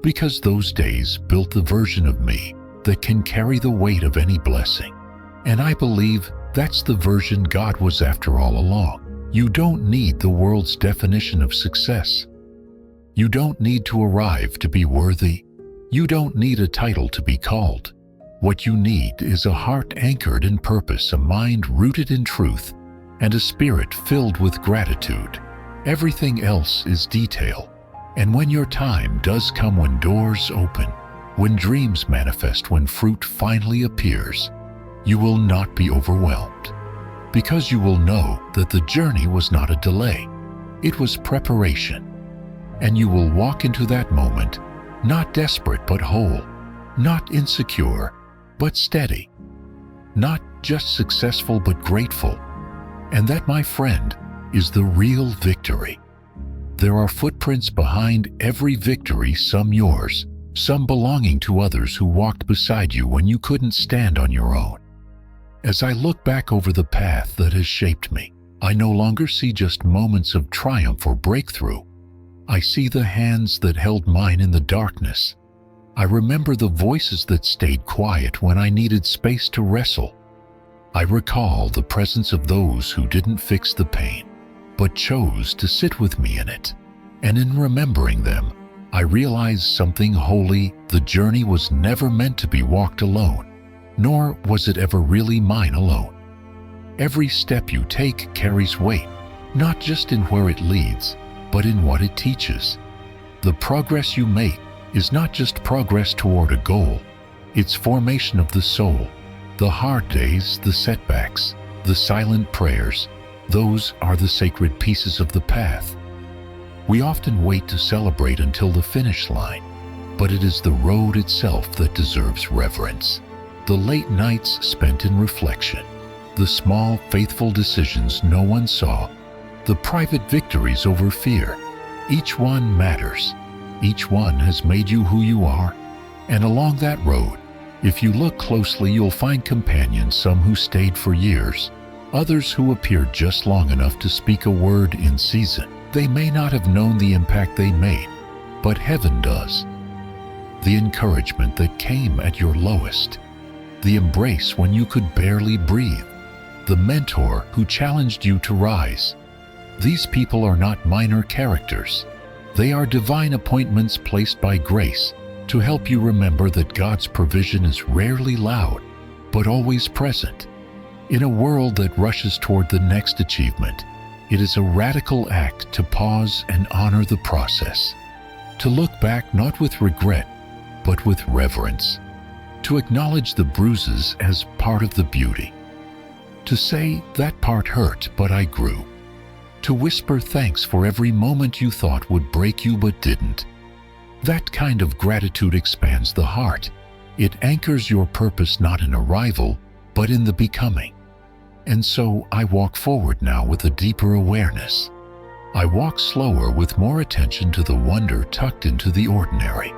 Because those days built the version of me that can carry the weight of any blessing. And I believe that's the version God was after all along. You don't need the world's definition of success. You don't need to arrive to be worthy. You don't need a title to be called. What you need is a heart anchored in purpose, a mind rooted in truth, and a spirit filled with gratitude. Everything else is detail. And when your time does come, when doors open, when dreams manifest, when fruit finally appears, you will not be overwhelmed, because you will know that the journey was not a delay. It was preparation. And you will walk into that moment, not desperate but whole, not insecure but steady, not just successful but grateful. And that, my friend, is the real victory. There are footprints behind every victory, some yours, some belonging to others who walked beside you when you couldn't stand on your own. As I look back over the path that has shaped me, I no longer see just moments of triumph or breakthrough. I see the hands that held mine in the darkness. I remember the voices that stayed quiet when I needed space to wrestle. I recall the presence of those who didn't fix the pain, but chose to sit with me in it. And in remembering them, I realized something holy. The journey was never meant to be walked alone, nor was it ever really mine alone. Every step you take carries weight, not just in where it leads, but in what it teaches. The progress you make is not just progress toward a goal, It's formation of the soul. The hard days, the setbacks, the silent prayers, those are the sacred pieces of the path. We often wait to celebrate until the finish line, but it is the road itself that deserves reverence. The late nights spent in reflection, the small, faithful decisions no one saw, the private victories over fear. Each one matters. Each one has made you who you are. And along that road, if you look closely, you'll find companions, some who stayed for years, others who appeared just long enough to speak a word in season. They may not have known the impact they made, but heaven does. The encouragement that came at your lowest, the embrace when you could barely breathe, the mentor who challenged you to rise. These people are not minor characters. They are divine appointments placed by grace to help you remember that God's provision is rarely loud, but always present. In a world that rushes toward the next achievement, it is a radical act to pause and honor the process, to look back not with regret, but with reverence, to acknowledge the bruises as part of the beauty, to say, that part hurt, but I grew, to whisper thanks for every moment you thought would break you but didn't. That kind of gratitude expands the heart. It anchors your purpose not in arrival, but in the becoming. And so I walk forward now with a deeper awareness. I walk slower with more attention to the wonder tucked into the ordinary.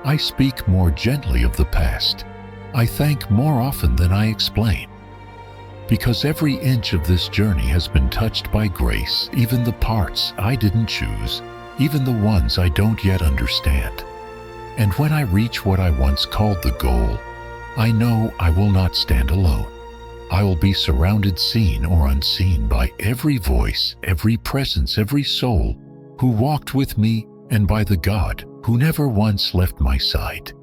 I speak more gently of the past. I thank more often than I explain. Because every inch of this journey has been touched by grace, even the parts I didn't choose, even the ones I don't yet understand. And when I reach what I once called the goal, I know I will not stand alone. I will be surrounded, seen or unseen, by every voice, every presence, every soul who walked with me, and by the God who never once left my side.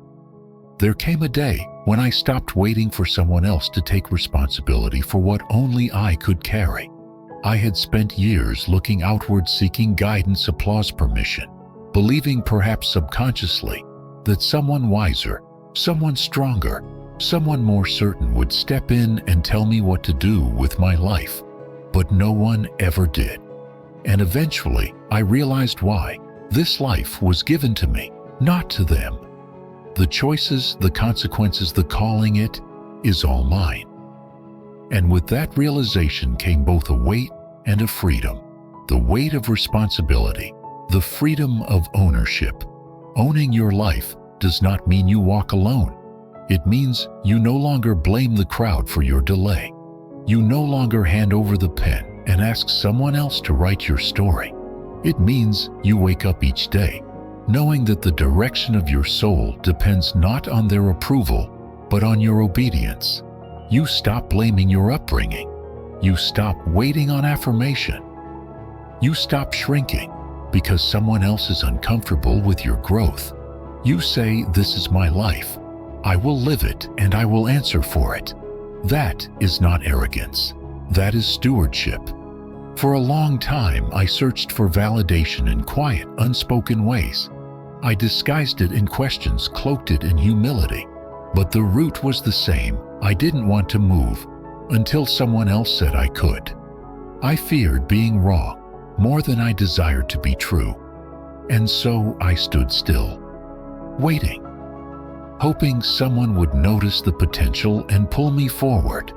There came a day when I stopped waiting for someone else to take responsibility for what only I could carry. I had spent years looking outward, seeking guidance, applause, permission, believing perhaps subconsciously that someone wiser, someone stronger, someone more certain would step in and tell me what to do with my life. But no one ever did. And eventually, I realized why. This life was given to me, not to them. The choices, the consequences, the calling, it is all mine. And with that realization came both a weight and a freedom. The weight of responsibility, the freedom of ownership. Owning your life does not mean you walk alone. It means you no longer blame the crowd for your delay. You no longer hand over the pen and ask someone else to write your story. It means you wake up each day knowing that the direction of your soul depends not on their approval, but on your obedience. You stop blaming your upbringing. You stop waiting on affirmation. You stop shrinking because someone else is uncomfortable with your growth. You say, this is my life. I will live it and I will answer for it. That is not arrogance. That is stewardship. For a long time, I searched for validation in quiet, unspoken ways. I disguised it in questions, cloaked it in humility. But the root was the same. I didn't want to move until someone else said I could. I feared being wrong more than I desired to be true. And so I stood still, waiting, hoping someone would notice the potential and pull me forward.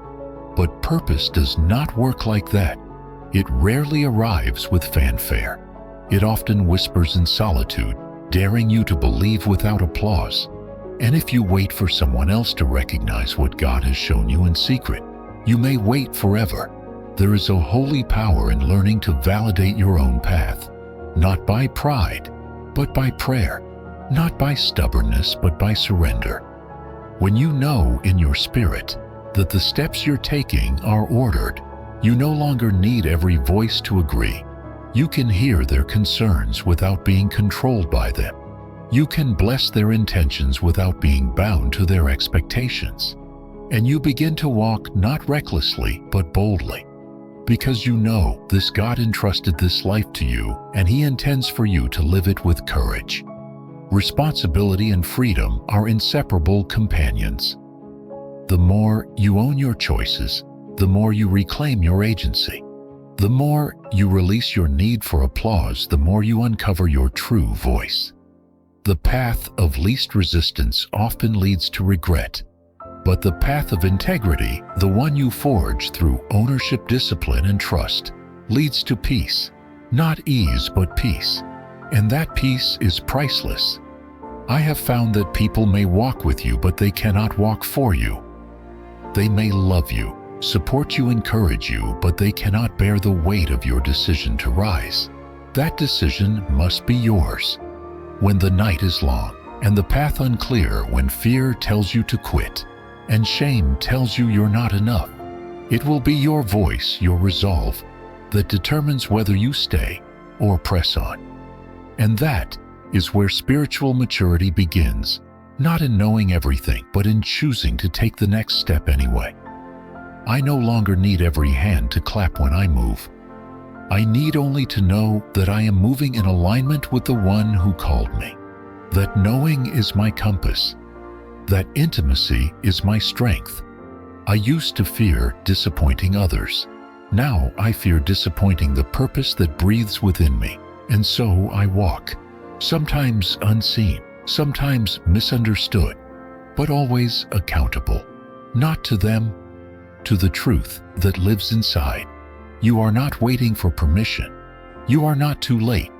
But purpose does not work like that. It rarely arrives with fanfare. It often whispers in solitude, daring you to believe without applause. And if you wait for someone else to recognize what God has shown you in secret, you may wait forever. There is a holy power in learning to validate your own path, not by pride, but by prayer, not by stubbornness, but by surrender. When you know in your spirit that the steps you're taking are ordered, you no longer need every voice to agree. You can hear their concerns without being controlled by them. You can bless their intentions without being bound to their expectations. And you begin to walk not recklessly, but boldly. Because you know this God entrusted this life to you, and He intends for you to live it with courage. responsibility and freedom are inseparable companions. The more you own your choices, the more you reclaim your agency. The more you release your need for applause, the more you uncover your true voice. The path of least resistance often leads to regret, but the path of integrity, the one you forge through ownership, discipline, and trust, leads to peace. Not ease, but peace. And that peace is priceless. I have found that people may walk with you, but they cannot walk for you. They may love you, support you, encourage you, but they cannot bear the weight of your decision to rise. That decision must be yours. When the night is long and the path unclear, when fear tells you to quit and shame tells you you're not enough, it will be your voice, your resolve, that determines whether you stay or press on. And that is where spiritual maturity begins, not in knowing everything, but in choosing to take the next step anyway. I no longer need every hand to clap when I move. I need only to know that I am moving in alignment with the one who called me, that knowing is my compass, that intimacy is my strength. I used to fear disappointing others. Now I fear disappointing the purpose that breathes within me, and so I walk, sometimes unseen, sometimes misunderstood, but always accountable, not to them, to the truth that lives inside. You are not waiting for permission. You are not too late.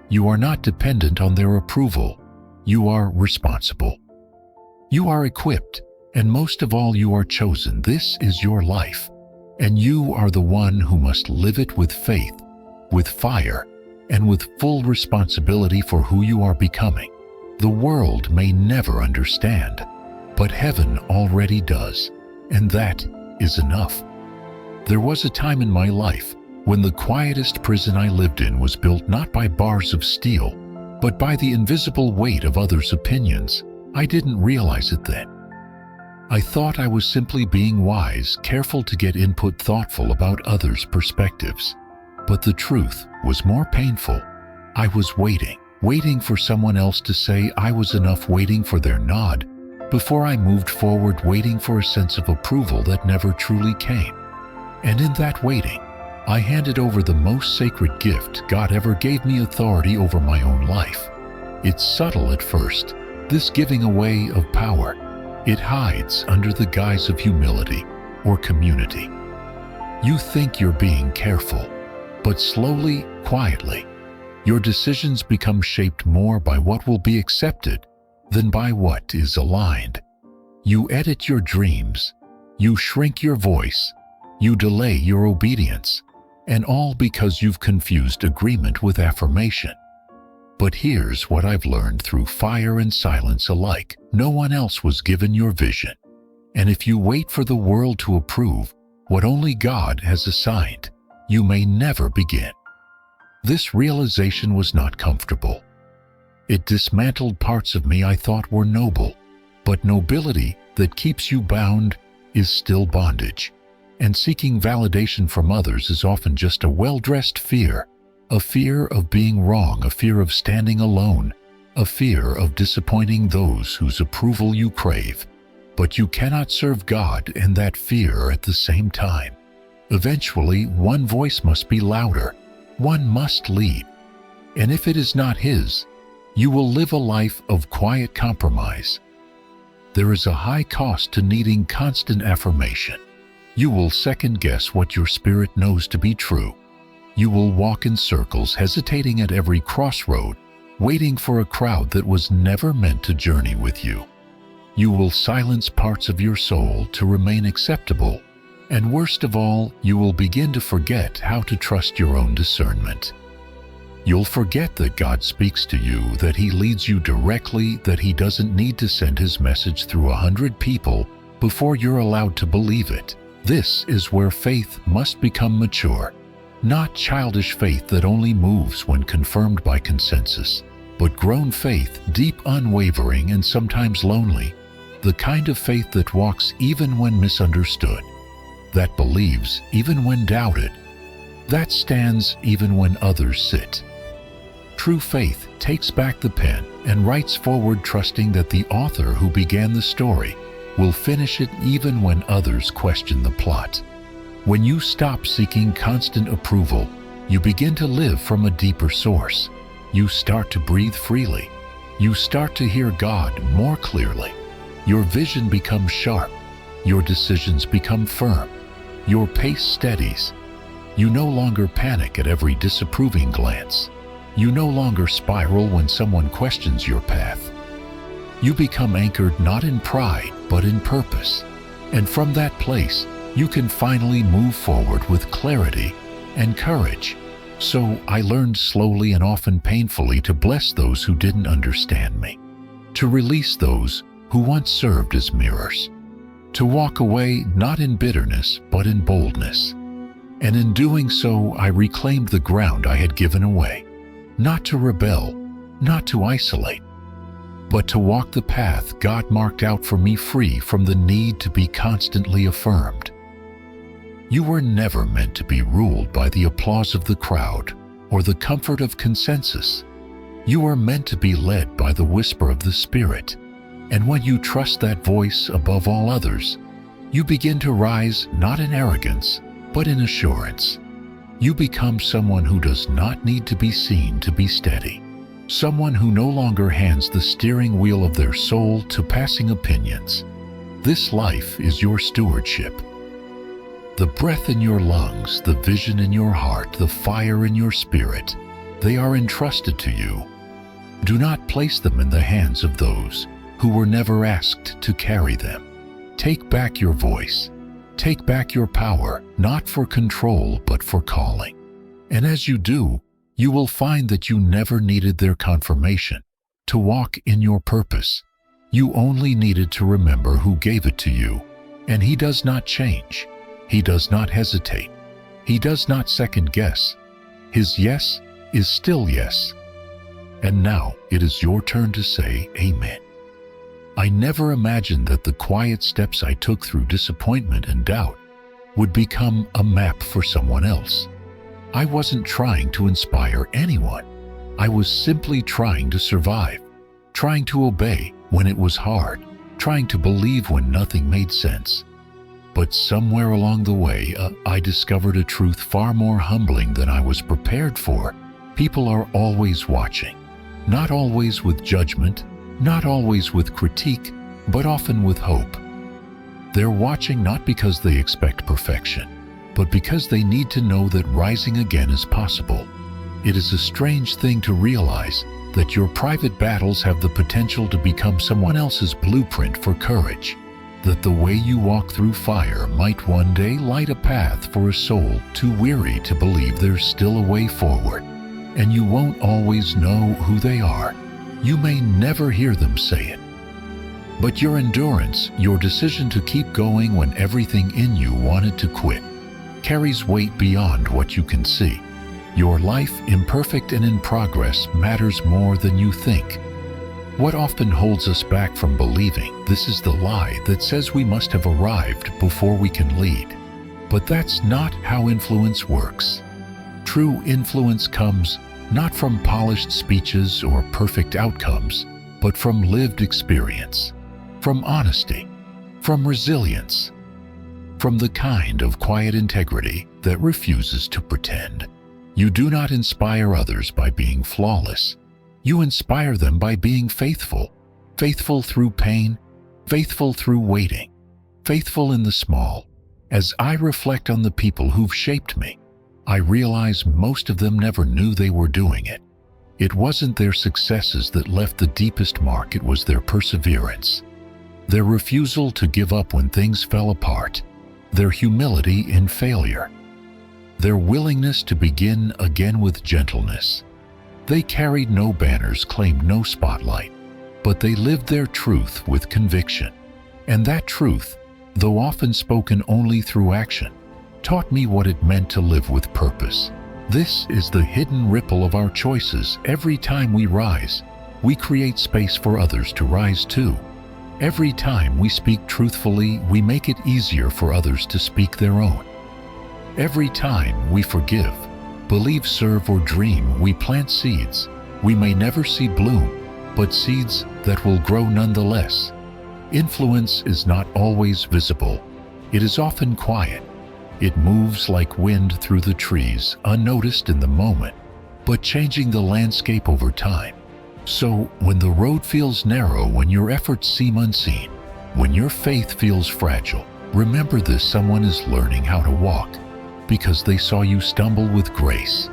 You are not dependent on their approval. You are responsible. You are equipped, and most of all, you are chosen. This is your life, and you are the one who must live it with faith, with fire, and with full responsibility for who you are becoming. The world may never understand, but heaven already does, and that is enough. There was a time in my life when the quietest prison I lived in was built not by bars of steel, but by the invisible weight of others' opinions. I didn't realize it then. I thought I was simply being wise, careful to get input, thoughtful about others' perspectives. But the truth was more painful. I was waiting for someone else to say I was enough, waiting for their nod before I moved forward, waiting for a sense of approval that never truly came. And in that waiting, I handed over the most sacred gift God ever gave me: authority over my own life. It's subtle at first, this giving away of power. It hides under the guise of humility or community. You think you're being careful, but slowly, quietly, your decisions become shaped more by what will be accepted than by what is aligned. You edit your dreams, you shrink your voice, you delay your obedience, and all because you've confused agreement with affirmation. But here's what I've learned through fire and silence alike: no one else was given your vision. And if you wait for the world to approve what only God has assigned, you may never begin. This realization was not comfortable. It dismantled parts of me I thought were noble, but nobility that keeps you bound is still bondage. And seeking validation from others is often just a well-dressed fear, a fear of being wrong, a fear of standing alone, a fear of disappointing those whose approval you crave. But you cannot serve God and that fear at the same time. Eventually, one voice must be louder, one must lead. And if it is not His, you will live a life of quiet compromise. There is a high cost to needing constant affirmation. You will second-guess what your spirit knows to be true. You will walk in circles, hesitating at every crossroad, waiting for a crowd that was never meant to journey with you. You will silence parts of your soul to remain acceptable. And worst of all, you will begin to forget how to trust your own discernment. You'll forget that God speaks to you, that He leads you directly, that He doesn't need to send His message through 100 people before you're allowed to believe it. This is where faith must become mature. Not childish faith that only moves when confirmed by consensus, but grown faith, deep, unwavering, and sometimes lonely. The kind of faith that walks even when misunderstood, that believes even when doubted, that stands even when others sit. True faith takes back the pen and writes forward, trusting that the author who began the story will finish it even when others question the plot. When you stop seeking constant approval, you begin to live from a deeper source. You start to breathe freely. You start to hear God more clearly. Your vision becomes sharp. Your decisions become firm. Your pace steadies. You no longer panic at every disapproving glance. You no longer spiral when someone questions your path. You become anchored not in pride, but in purpose. And from that place, you can finally move forward with clarity and courage. So I learned slowly and often painfully to bless those who didn't understand me, to release those who once served as mirrors, to walk away not in bitterness but in boldness. And in doing so, I reclaimed the ground I had given away, not to rebel, not to isolate, but to walk the path God marked out for me, free from the need to be constantly affirmed. You were never meant to be ruled by the applause of the crowd or the comfort of consensus. You are meant to be led by the whisper of the Spirit. And when you trust that voice above all others, you begin to rise not in arrogance, but in assurance. You become someone who does not need to be seen to be steady. Someone who no longer hands the steering wheel of their soul to passing opinions. This life is your stewardship. The breath in your lungs, the vision in your heart, the fire in your spirit, they are entrusted to you. Do not place them in the hands of those who were never asked to carry them. Take back your voice. Take back your power, not for control, but for calling. And as you do, you will find that you never needed their confirmation to walk in your purpose. You only needed to remember who gave it to you, and He does not change. He does not hesitate. He does not second guess. His yes is still yes. And now it is your turn to say amen. I never imagined that the quiet steps I took through disappointment and doubt would become a map for someone else. I wasn't trying to inspire anyone. I was simply trying to survive, trying to obey when it was hard, trying to believe when nothing made sense. But somewhere along the way, I discovered a truth far more humbling than I was prepared for. People are always watching, not always with judgment, not always with critique, but often with hope. They're watching not because they expect perfection, but because they need to know that rising again is possible. It is a strange thing to realize that your private battles have the potential to become someone else's blueprint for courage. That the way you walk through fire might one day light a path for a soul too weary to believe there's still a way forward. And you won't always know who they are. You may never hear them say it. But your endurance, your decision to keep going when everything in you wanted to quit, carries weight beyond what you can see. Your life, imperfect and in progress, matters more than you think. What often holds us back from believing this is the lie that says we must have arrived before we can lead. But that's not how influence works. True influence comes not from polished speeches or perfect outcomes, but from lived experience, from honesty, from resilience, from the kind of quiet integrity that refuses to pretend. You do not inspire others by being flawless. You inspire them by being faithful, faithful through pain, faithful through waiting, faithful in the small. As I reflect on the people who've shaped me, I realize most of them never knew they were doing it. It wasn't their successes that left the deepest mark, it was their perseverance, their refusal to give up when things fell apart, their humility in failure, their willingness to begin again with gentleness. They carried no banners, claimed no spotlight, but they lived their truth with conviction. And that truth, though often spoken only through action, taught me what it meant to live with purpose. This is the hidden ripple of our choices. Every time we rise, we create space for others to rise too. Every time we speak truthfully, we make it easier for others to speak their own. Every time we forgive, believe, serve, or dream, we plant seeds We may never see bloom, but seeds that will grow nonetheless. Influence is not always visible. It is often quiet. It moves like wind through the trees, unnoticed in the moment, but changing the landscape over time. So, when the road feels narrow, when your efforts seem unseen, when your faith feels fragile, remember this: someone is learning how to walk because they saw you stumble with grace.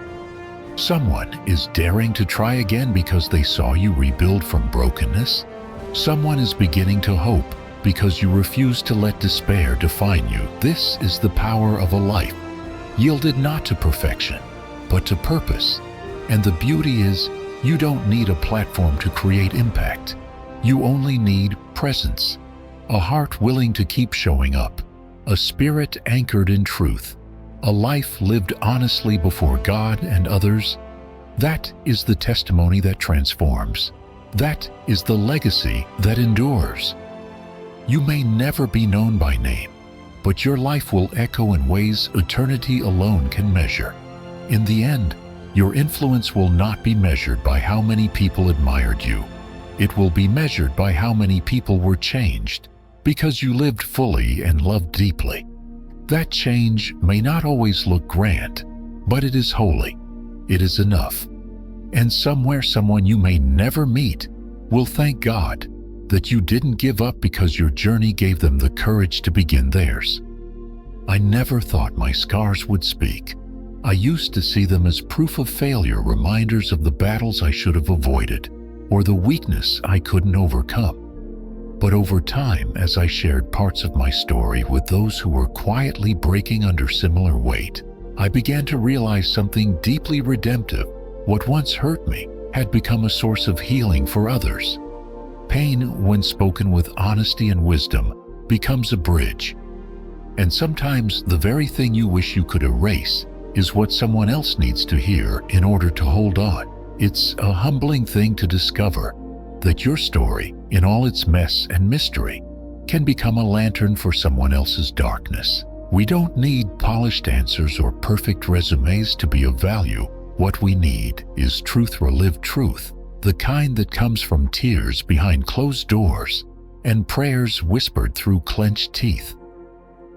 Someone is daring to try again because they saw you rebuild from brokenness. Someone is beginning to hope because you refuse to let despair define you. This is the power of a life yielded not to perfection, but to purpose. And the beauty is, you don't need a platform to create impact. You only need presence, a heart willing to keep showing up, a spirit anchored in truth, a life lived honestly before God and others. That is the testimony that transforms. That is the legacy that endures. You may never be known by name, but your life will echo in ways eternity alone can measure. In the end, your influence will not be measured by how many people admired you. It will be measured by how many people were changed because you lived fully and loved deeply. That change may not always look grand, but it is holy. It is enough. And somewhere, someone you may never meet will thank God that you didn't give up because your journey gave them the courage to begin theirs. I never thought my scars would speak. I used to see them as proof of failure, reminders of the battles I should have avoided, or the weakness I couldn't overcome. But over time, as I shared parts of my story with those who were quietly breaking under similar weight, I began to realize something deeply redemptive. What once hurt me had become a source of healing for others. Pain, when spoken with honesty and wisdom, becomes a bridge. And sometimes the very thing you wish you could erase is what someone else needs to hear in order to hold on. It's a humbling thing to discover that your story, in all its mess and mystery, can become a lantern for someone else's darkness. We don't need polished answers or perfect resumes to be of value. What we need is truth, lived truth, the kind that comes from tears behind closed doors and prayers whispered through clenched teeth.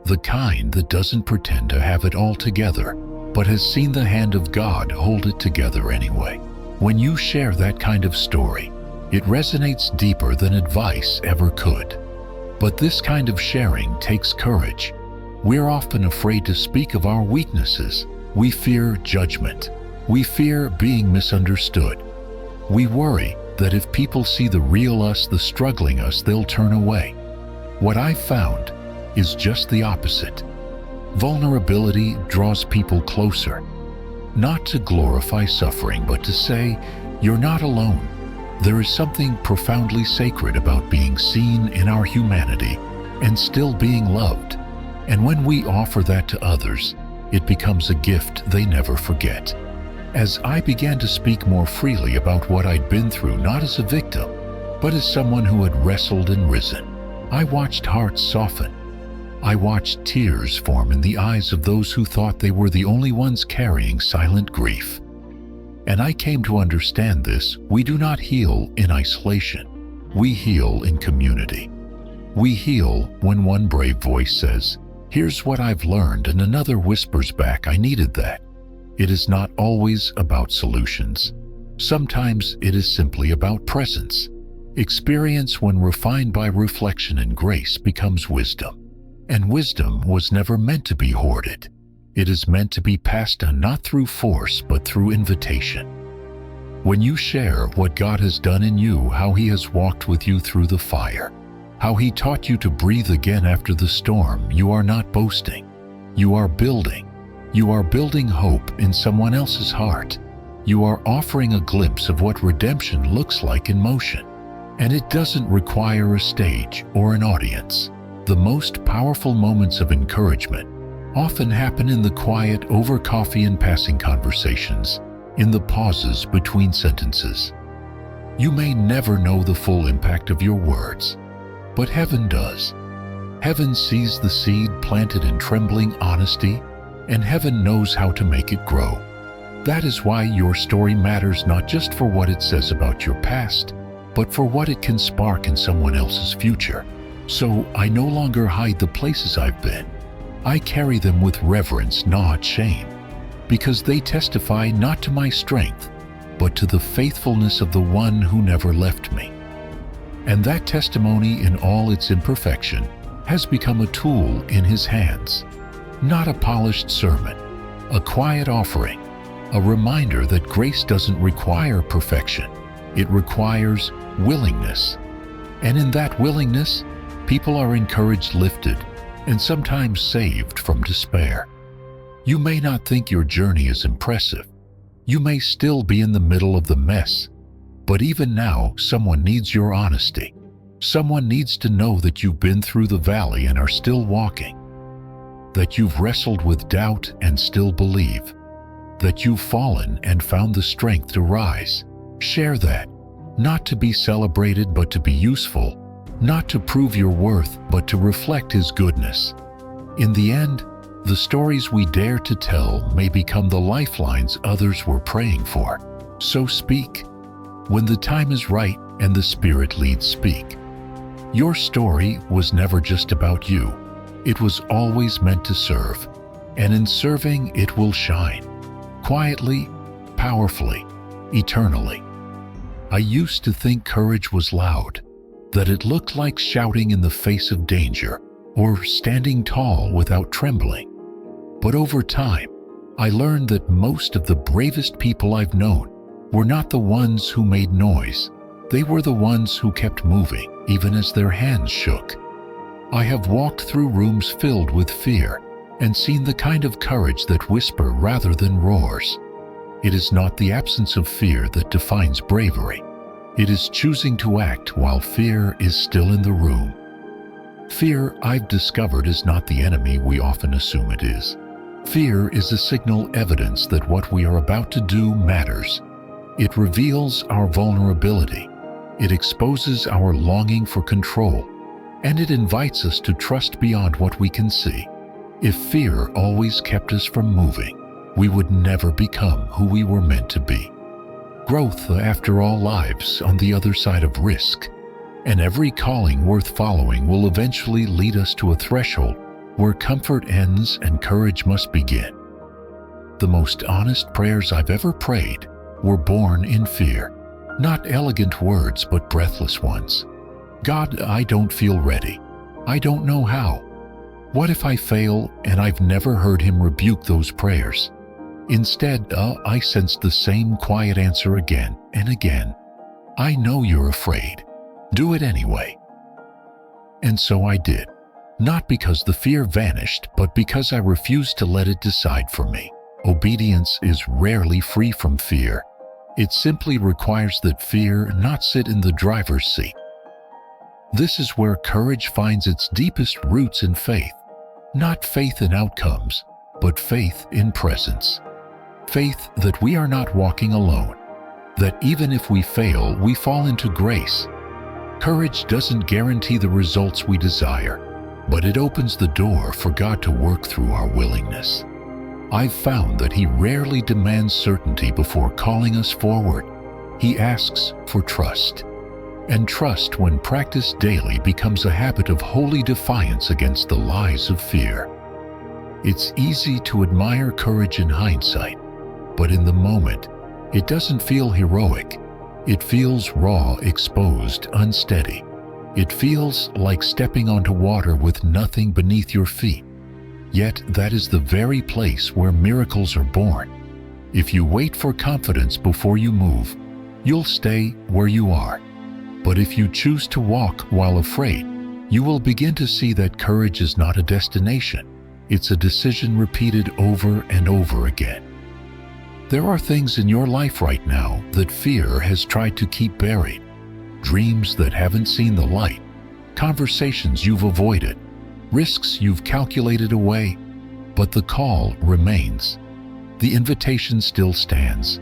The kind that doesn't pretend to have it all together, but has seen the hand of God hold it together anyway. When you share that kind of story, it resonates deeper than advice ever could. But this kind of sharing takes courage. We're often afraid to speak of our weaknesses. We fear judgment. We fear being misunderstood. We worry that if people see the real us, the struggling us, they'll turn away. What I've found is just the opposite. Vulnerability draws people closer, not to glorify suffering, but to say, you're not alone. There is something profoundly sacred about being seen in our humanity and still being loved. And when we offer that to others, it becomes a gift they never forget. As I began to speak more freely about what I'd been through, not as a victim, but as someone who had wrestled and risen, I watched hearts soften. I watched tears form in the eyes of those who thought they were the only ones carrying silent grief. And I came to understand this: we do not heal in isolation. We heal in community. We heal when one brave voice says, "Here's what I've learned," and another whispers back, "I needed that." It is not always about solutions. Sometimes it is simply about presence. Experience, when refined by reflection and grace, becomes wisdom. And wisdom was never meant to be hoarded. It is meant to be passed on, not through force, but through invitation. When you share what God has done in you, how He has walked with you through the fire, how He taught you to breathe again after the storm, you are not boasting. You are building. You are building hope in someone else's heart. You are offering a glimpse of what redemption looks like in motion. And it doesn't require a stage or an audience. The most powerful moments of encouragement often happen in the quiet, over coffee and passing conversations, in the pauses between sentences. You may never know the full impact of your words, but heaven does. Heaven sees the seed planted in trembling honesty, and heaven knows how to make it grow. That is why your story matters, not just for what it says about your past, but for what it can spark in someone else's future. So I no longer hide the places I've been. I carry them with reverence, not shame, because they testify not to my strength, but to the faithfulness of the one who never left me. And that testimony, in all its imperfection, has become a tool in his hands. Not a polished sermon, a quiet offering, a reminder that grace doesn't require perfection. It requires willingness. And in that willingness, people are encouraged, lifted, and sometimes saved from despair. You may not think your journey is impressive. You may still be in the middle of the mess. But even now, someone needs your honesty. Someone needs to know that you've been through the valley and are still walking. That you've wrestled with doubt and still believe. That you've fallen and found the strength to rise. Share that. Not to be celebrated, but to be useful. Not to prove your worth, but to reflect His goodness. In the end, the stories we dare to tell may become the lifelines others were praying for. So speak. When the time is right and the Spirit leads, speak. Your story was never just about you. It was always meant to serve. And in serving, it will shine. Quietly, powerfully, eternally. I used to think courage was loud, that it looked like shouting in the face of danger or standing tall without trembling. But over time, I learned that most of the bravest people I've known were not the ones who made noise. They were the ones who kept moving, even as their hands shook. I have walked through rooms filled with fear and seen the kind of courage that whispers rather than roars. It is not the absence of fear that defines bravery. It is choosing to act while fear is still in the room. Fear, I've discovered, is not the enemy we often assume it is. Fear is a signal, evidence that what we are about to do matters. It reveals our vulnerability. It exposes our longing for control, and it invites us to trust beyond what we can see. If fear always kept us from moving, we would never become who we were meant to be. Growth, after all, lives on the other side of risk, and every calling worth following will eventually lead us to a threshold where comfort ends and courage must begin. The most honest prayers I've ever prayed were born in fear. Not elegant words, but breathless ones. God, I don't feel ready. I don't know how. What if I fail? And I've never heard Him rebuke those prayers. Instead, I sensed the same quiet answer again and again. I know you're afraid. Do it anyway. And so I did. Not because the fear vanished, but because I refused to let it decide for me. Obedience is rarely free from fear. It simply requires that fear not sit in the driver's seat. This is where courage finds its deepest roots in faith. Not faith in outcomes, but faith in presence. Faith that we are not walking alone. That even if we fail, we fall into grace. Courage doesn't guarantee the results we desire, but it opens the door for God to work through our willingness. I've found that He rarely demands certainty before calling us forward. He asks for trust. And trust, when practiced daily, becomes a habit of holy defiance against the lies of fear. It's easy to admire courage in hindsight, but in the moment, it doesn't feel heroic. It feels raw, exposed, unsteady. It feels like stepping onto water with nothing beneath your feet. Yet that is the very place where miracles are born. If you wait for confidence before you move, you'll stay where you are. But if you choose to walk while afraid, you will begin to see that courage is not a destination. It's a decision repeated over and over again. There are things in your life right now that fear has tried to keep buried. Dreams that haven't seen the light, conversations you've avoided, risks you've calculated away, but the call remains. The invitation still stands,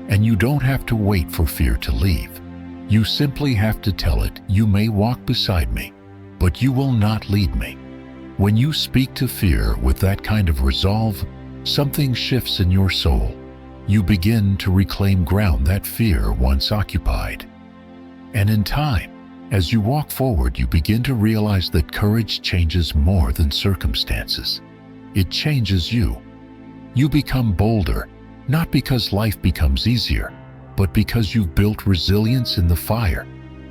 and you don't have to wait for fear to leave. You simply have to tell it, you may walk beside me, but you will not lead me. When you speak to fear with that kind of resolve, something shifts in your soul. you begin to reclaim ground that fear once occupied. And in time, as you walk forward, you begin to realize that courage changes more than circumstances. It changes you. You become bolder, not because life becomes easier, but because you've built resilience in the fire.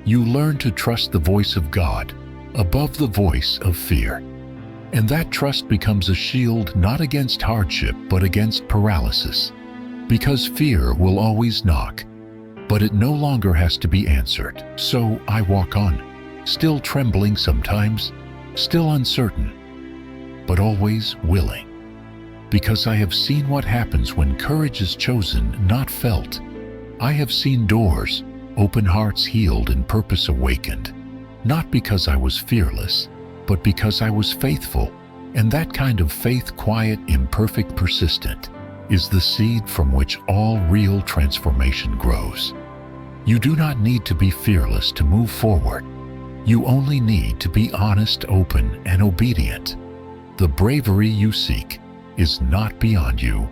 You learn to trust the voice of God above the voice of fear. And that trust becomes a shield not against hardship, but against paralysis. Because fear will always knock, but it no longer has to be answered. So I walk on, still trembling sometimes, still uncertain, but always willing. Because I have seen what happens when courage is chosen, not felt. I have seen doors, open hearts healed and purpose awakened, not because I was fearless, but because I was faithful. And that kind of faith, quiet, imperfect, persistent, is the seed from which all real transformation grows. You do not need to be fearless to move forward. You only need to be honest, open, and obedient. The bravery you seek is not beyond you.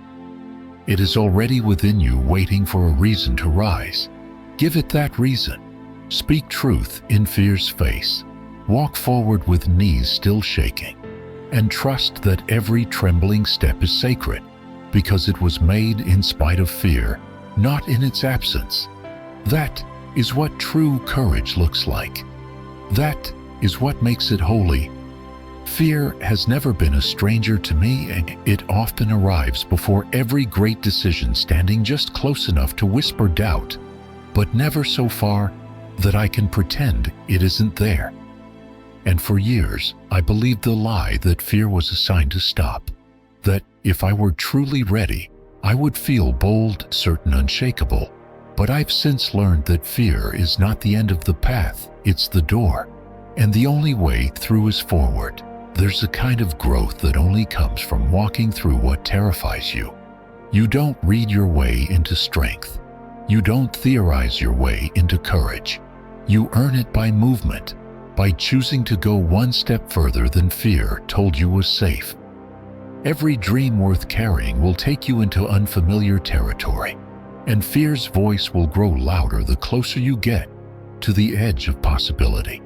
It is already within you, waiting for a reason to rise. Give it that reason. Speak truth in fear's face. Walk forward with knees still shaking, and trust that every trembling step is sacred, because it was made in spite of fear, not in its absence. That is what true courage looks like. That is what makes it holy. Fear has never been a stranger to me, and it often arrives before every great decision, standing just close enough to whisper doubt, but never so far that I can pretend it isn't there. And for years, I believed the lie that fear was a sign to stop, that if I were truly ready, I would feel bold, certain, unshakable. But I've since learned that fear is not the end of the path, it's the door. And the only way through is forward. There's a kind of growth that only comes from walking through what terrifies you. You don't read your way into strength. You don't theorize your way into courage. You earn it by movement, by choosing to go one step further than fear told you was safe. Every dream worth carrying will take you into unfamiliar territory, and fear's voice will grow louder the closer you get to the edge of possibility.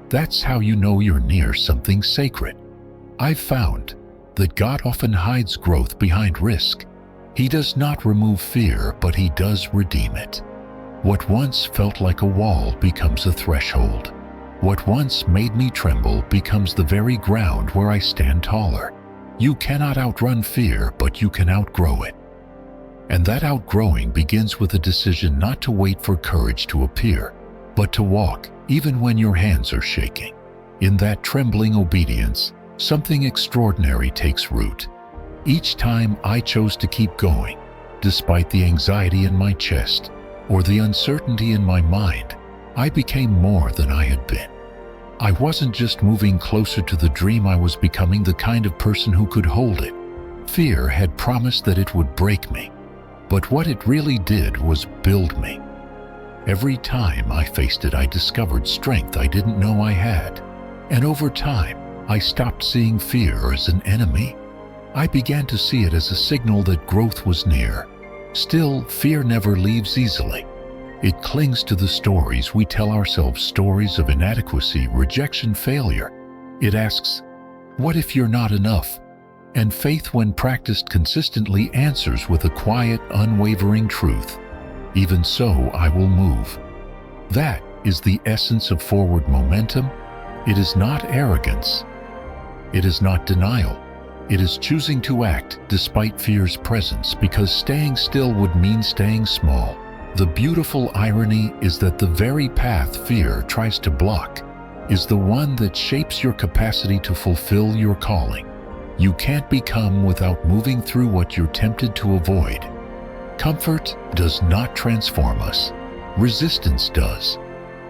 That's how you know you're near something sacred. I've found that God often hides growth behind risk. He does not remove fear, but He does redeem it. What once felt like a wall becomes a threshold. What once made me tremble becomes the very ground where I stand taller. You cannot outrun fear, but you can outgrow it. And that outgrowing begins with a decision not to wait for courage to appear, but to walk, even when your hands are shaking. In that trembling obedience, something extraordinary takes root. Each time I chose to keep going, despite the anxiety in my chest or the uncertainty in my mind, I became more than I had been. I wasn't just moving closer to the dream, I was becoming the kind of person who could hold it. Fear had promised that it would break me, but what it really did was build me. Every time I faced it, I discovered strength I didn't know I had. And over time, I stopped seeing fear as an enemy. I began to see it as a signal that growth was near. Still, fear never leaves easily. It clings to the stories we tell ourselves, stories of inadequacy, rejection, failure. It asks, what if you're not enough? And faith, when practiced consistently, answers with a quiet, unwavering truth. Even so, I will move. That is the essence of forward momentum. It is not arrogance. It is not denial. It is choosing to act despite fear's presence, because staying still would mean staying small. The beautiful irony is that the very path fear tries to block is the one that shapes your capacity to fulfill your calling. You can't become without moving through what you're tempted to avoid. Comfort does not transform us. Resistance does.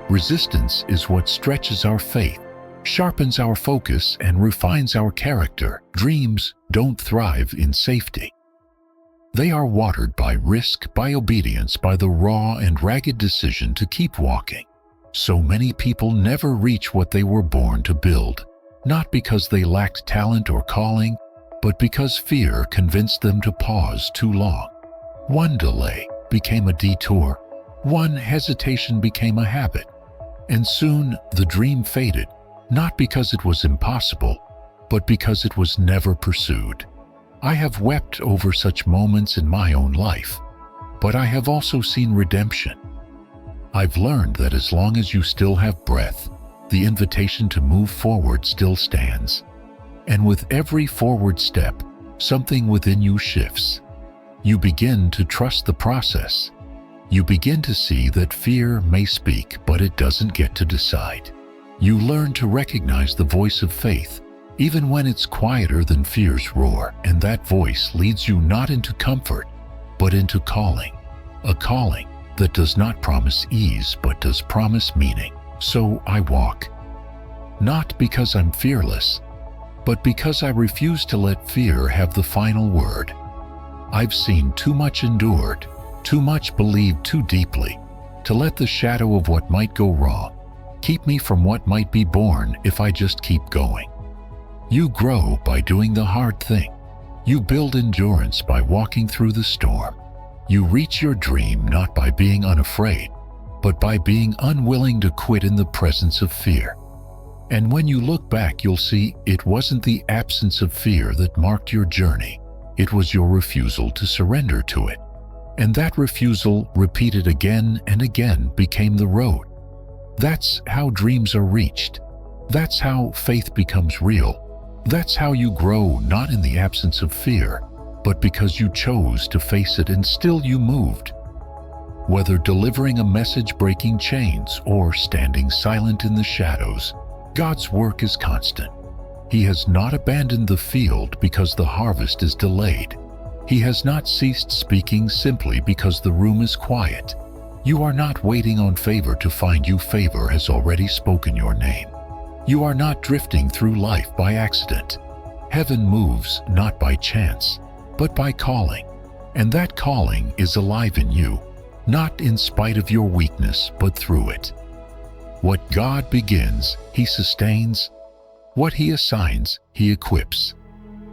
Resistance is what stretches our faith, sharpens our focus, and refines our character. Dreams don't thrive in safety. They are watered by risk, by obedience, by the raw and ragged decision to keep walking. So many people never reach what they were born to build, not because they lacked talent or calling, but because fear convinced them to pause too long. One delay became a detour. One hesitation became a habit. And soon the dream faded, not because it was impossible, but because it was never pursued. I have wept over such moments in my own life, but I have also seen redemption. I've learned that as long as you still have breath, the invitation to move forward still stands. And with every forward step, something within you shifts. You begin to trust the process. You begin to see that fear may speak, but it doesn't get to decide. You learn to recognize the voice of faith, even when it's quieter than fear's roar, and that voice leads you not into comfort, but into calling. A calling that does not promise ease, but does promise meaning. So I walk. Not because I'm fearless, but because I refuse to let fear have the final word. I've seen too much endured, too much believed too deeply, to let the shadow of what might go wrong keep me from what might be born if I just keep going. You grow by doing the hard thing. You build endurance by walking through the storm. You reach your dream not by being unafraid, but by being unwilling to quit in the presence of fear. And when you look back, you'll see it wasn't the absence of fear that marked your journey. It was your refusal to surrender to it. And that refusal, repeated again and again, became the road. That's how dreams are reached. That's how faith becomes real. That's how you grow, not in the absence of fear, but because you chose to face it and still you moved. Whether delivering a message breaking chains or standing silent in the shadows, God's work is constant. He has not abandoned the field because the harvest is delayed. He has not ceased speaking simply because the room is quiet. You are not waiting on favor to find you. Favor has already spoken your name. You are not drifting through life by accident. Heaven moves not by chance, but by calling. And that calling is alive in you, not in spite of your weakness, but through it. What God begins, He sustains. What He assigns, He equips.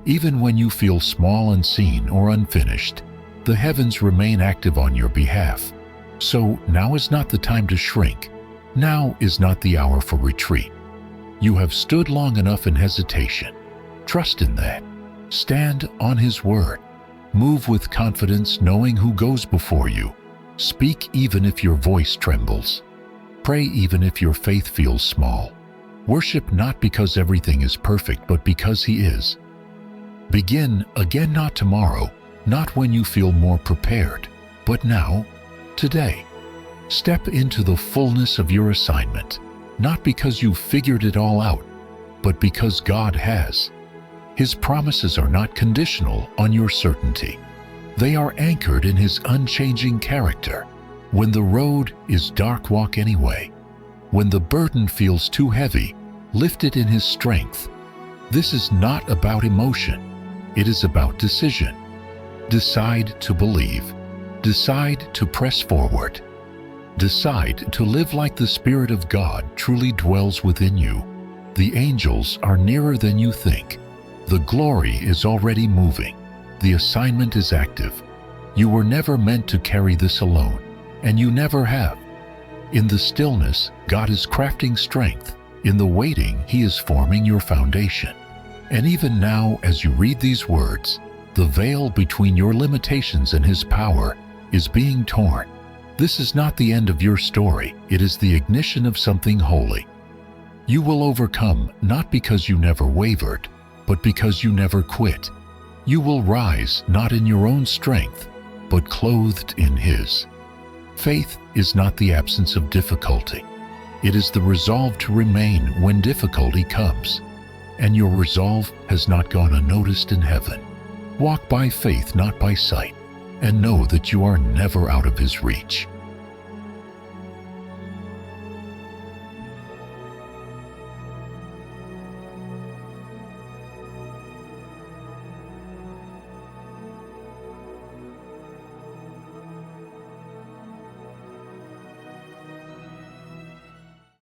Even when you feel small, unseen, or unfinished, the heavens remain active on your behalf. So now is not the time to shrink. Now is not the hour for retreat. You have stood long enough in hesitation. Trust in that. Stand on His word. Move with confidence, knowing who goes before you. Speak even if your voice trembles. Pray even if your faith feels small. Worship not because everything is perfect, but because He is. Begin again, not tomorrow, not when you feel more prepared, but now, today. Step into the fullness of your assignment, not because you've figured it all out, but because God has. His promises are not conditional on your certainty. They are anchored in His unchanging character. When the road is dark, walk anyway. When the burden feels too heavy, lift it in His strength. This is not about emotion. It is about decision. Decide to believe. Decide to press forward. Decide to live like the Spirit of God truly dwells within you. The angels are nearer than you think. The glory is already moving. The assignment is active. You were never meant to carry this alone, and you never have. In the stillness, God is crafting strength. In the waiting, He is forming your foundation. And even now, as you read these words, the veil between your limitations and His power is being torn. This is not the end of your story. It is the ignition of something holy. You will overcome, not because you never wavered, but because you never quit. You will rise, not in your own strength, but clothed in His. Faith is not the absence of difficulty. It is the resolve to remain when difficulty comes. And your resolve has not gone unnoticed in heaven. Walk by faith, not by sight, and know that you are never out of His reach.